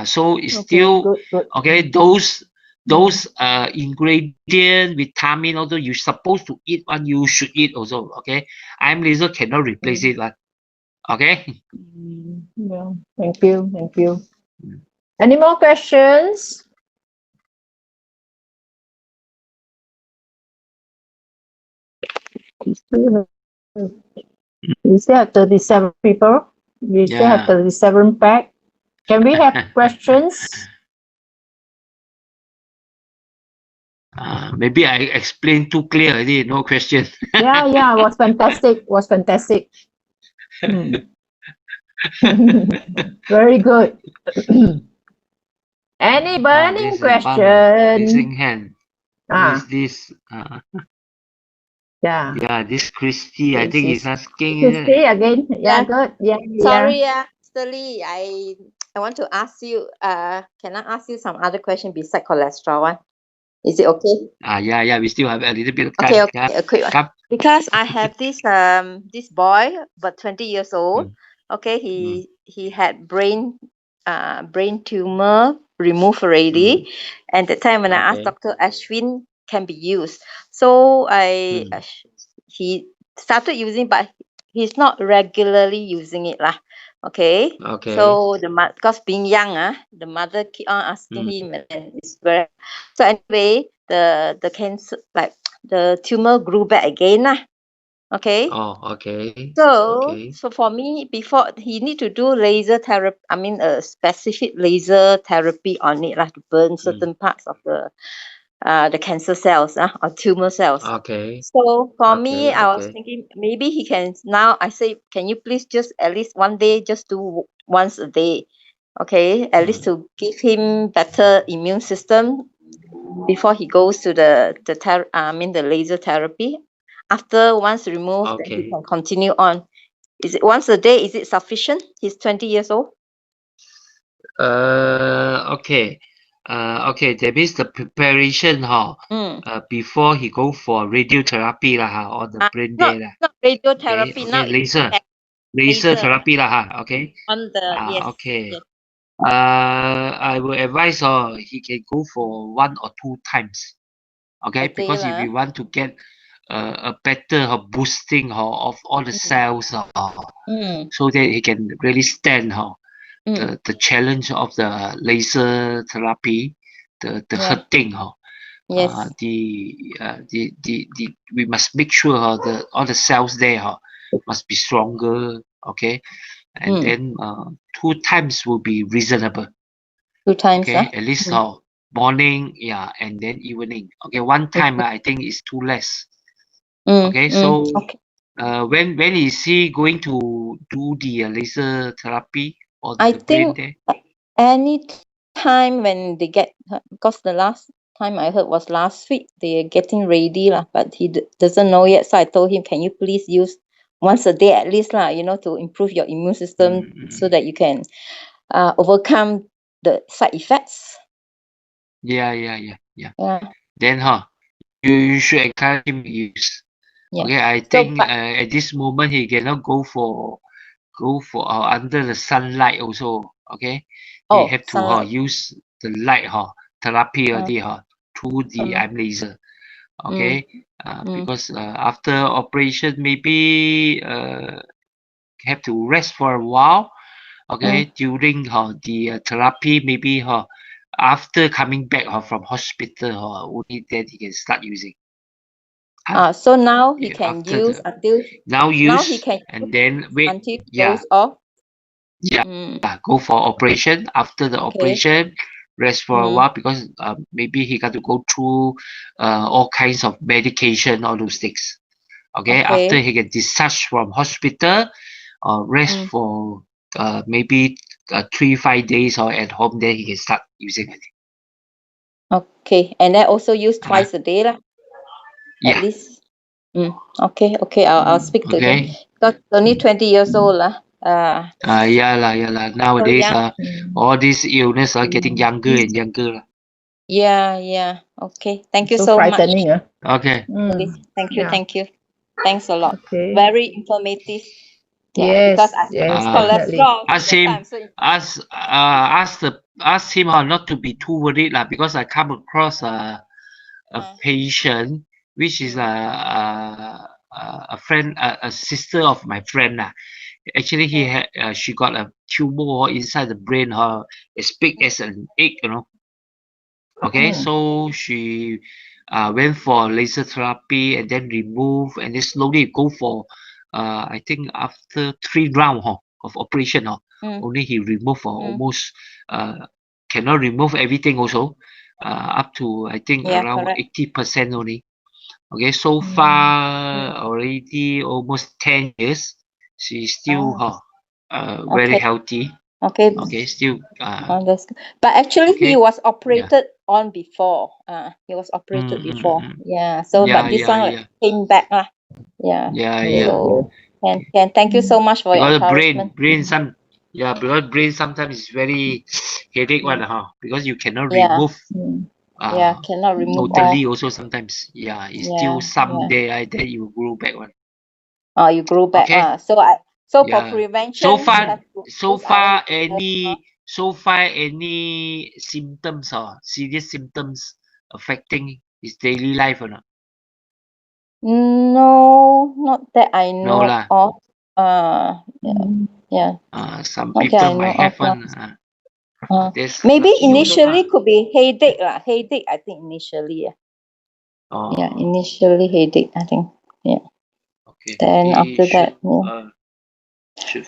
so it's still good. okay. Those ingredient, vitamin, although you're supposed to eat one, you should eat also. Okay, ion laser cannot replace it one. Okay. Yeah, thank you. Any more questions? We still have 37 people. We still have 37 pack. Can we have questions? Maybe I explained too clear already. No question. Yeah, was fantastic. Very good. Any burning question? Raising hand. This yeah, this Christy, I think is asking. Christy again. Yeah, good. Yeah. Sorry, Mr. Lee, I want to ask you, can I ask you some other question beside cholesterol one? Is it okay? Yeah, we still have a little bit of time. Okay, a quick one. Because I have this this boy, but 20 years old. Okay, he had brain tumor removed already, and the time when I asked Dr. Ashwin can be used, so he started using, but he's not regularly using it lah. Okay. So because being young, the mother keep on asking him, and it's very. So anyway, the cancer, like the tumor grew back again lah. Okay. So for me, before he need to do laser therapy, I mean a specific laser therapy on it lah, to burn certain parts of the cancer cells or tumor cells. So for me, I was thinking maybe he can now. I say, can you please just at least one day, just do once a day, okay? At least to give him better immune system before he goes to the laser therapy. After once removed, then he can continue on. Is it once a day? Is it sufficient? He's 20 years old. Okay, that means the preparation before he go for radiotherapy on the brain there lah. Not radiotherapy, not laser therapy lah okay. On the yes. I will advise he can go for 1 or 2 times. Okay, because if you want to get a better boosting of all the cells so that he can really stand the challenge of the laser therapy, the hurting we must make sure all the cells there must be stronger. Okay, and then 2 times will be reasonable. 2 times, okay, at least morning, and then evening. Okay, 1 time I think is too less. Okay, so when is he going to do the laser therapy or the brain there? Any time when they get, because the last time I heard was last week, they are getting ready lah, but he doesn't know yet. So I told him, can you please use once a day at least lah, to improve your immune system so that you can overcome the side effects. Yeah. Then you should encourage him to use. Okay, I think at this moment he cannot go for under the sunlight also. Okay, he have to use the light therapy already through the ion laser. Okay, because after operation maybe have to rest for a while. Okay, during the therapy, maybe after coming back from hospital, only then he can start using. So now he can use until now he can and then wait until it goes off. Go for operation. After the operation, rest for a while because maybe he got to go through all kinds of medication, all those things. Okay, after he get discharged from hospital, rest for maybe 3-5 days or at home, then he can start using it. Okay, and then also use twice a day lah. Yeah. At least. Okay, I'll speak to him. Okay. Because only 20 years old lah. Yeah lah. Nowadays, young. all these illness are getting younger and younger lah. Yeah. Okay, thank you So so much. frightening, Okay. Thank you, Yeah. thank you. Thanks a lot. Okay. Very informative. Yes, because I yes, definitely. cholesterol. Ask that's him. why I'm so Ask him not to be too worried lah, because I come across a patient which is a friend, a sister of my friend lah. Actually, she got a tumor inside the brain, as big as an egg, you know. Okay, so she went for laser therapy and then remove, and then slowly go for I think after 3 rounds of operation, only he removed for almost cannot remove everything also, up to I think around 80% only. Okay, so far already almost 10 years, she's still very healthy. Okay, still that's good. But actually he was operated on before. He was operated before. Yeah. So but this one like, came back lah. Yeah. So and thank you so much for your encouragement. Because brain sometimes is very headache one, because you cannot remove. Cannot remove totally all. also sometimes. It's still someday that you grow back one. You grow back. Okay. So for prevention. So far any symptoms or serious symptoms affecting his daily life or not? No, not that I know lah. of. Some Not that I people know might have of lah. one. Maybe initially could be headache lah. Headache, I think initially. Yeah, initially headache, I think. Yeah. Okay. Then after that,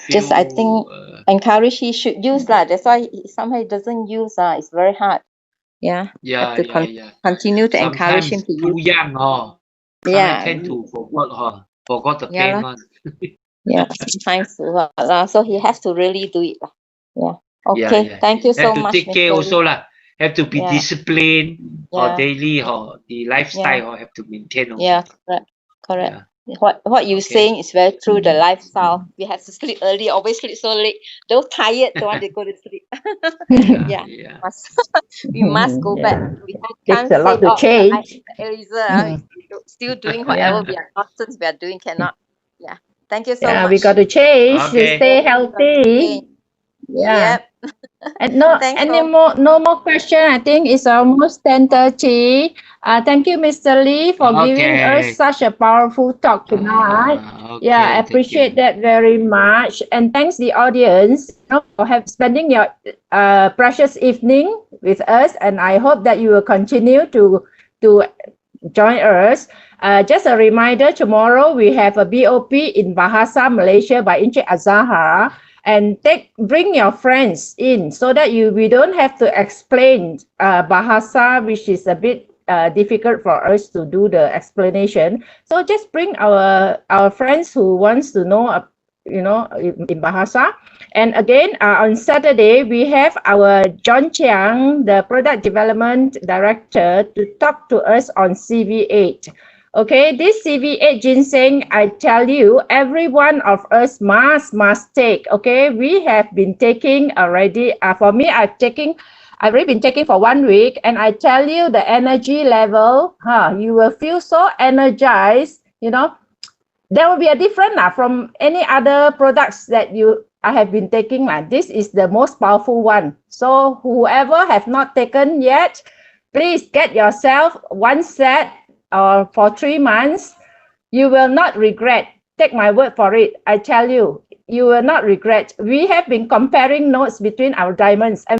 just I think encourage he should use lah. That's why somehow he doesn't use. It's very hard. Yeah. Have to continue to encourage him to use. Too young, I tend to forgot the pain one. Sometimes so he has to really do it lah. Yeah. Okay. Thank you so much. Have to take care also lah. Have to be disciplined or Yeah. daily or the lifestyle or have to maintain also. Yeah, correct. What you saying is very true. The lifestyle, we have to sleep early, always sleep so late. Those tired don't want to go to sleep. We must go back. We can't Takes a lot to change. Elisa, still doing whatever we are nonsense we are doing cannot. Yeah. Thank you so much. We got to change to Okay. stay healthy. Yeah. And no more question. I think it's almost 10:30. Thank you, Mr. Lee, for giving us such a powerful talk tonight. I appreciate that very much. And thanks the audience for spending your precious evening with us. And I hope that you will continue to join us. Just a reminder, tomorrow we have a BOP in Bahasa, Malaysia by Encik Azahara. And bring your friends in so that we don't have to explain Bahasa, which is a bit difficult for us to do the explanation. So just bring our friends who wants to know, in Bahasa. And again, on Saturday, we have our John Chiang, the Product Development Director, to talk to us on CV8. Okay, this CV8 ginseng, I tell you, every one of us must take. Okay, we have been taking already. For me, I've already been taking for 1 week, and I tell you the energy level, you will feel so energized. There will be a different from any other products that I have been taking. This is the most powerful one. So whoever have not taken yet, please get yourself 1 set. For 3 months, you will not regret. Take my word for it. I tell you, you will not regret. We have been comparing notes between our diamonds. And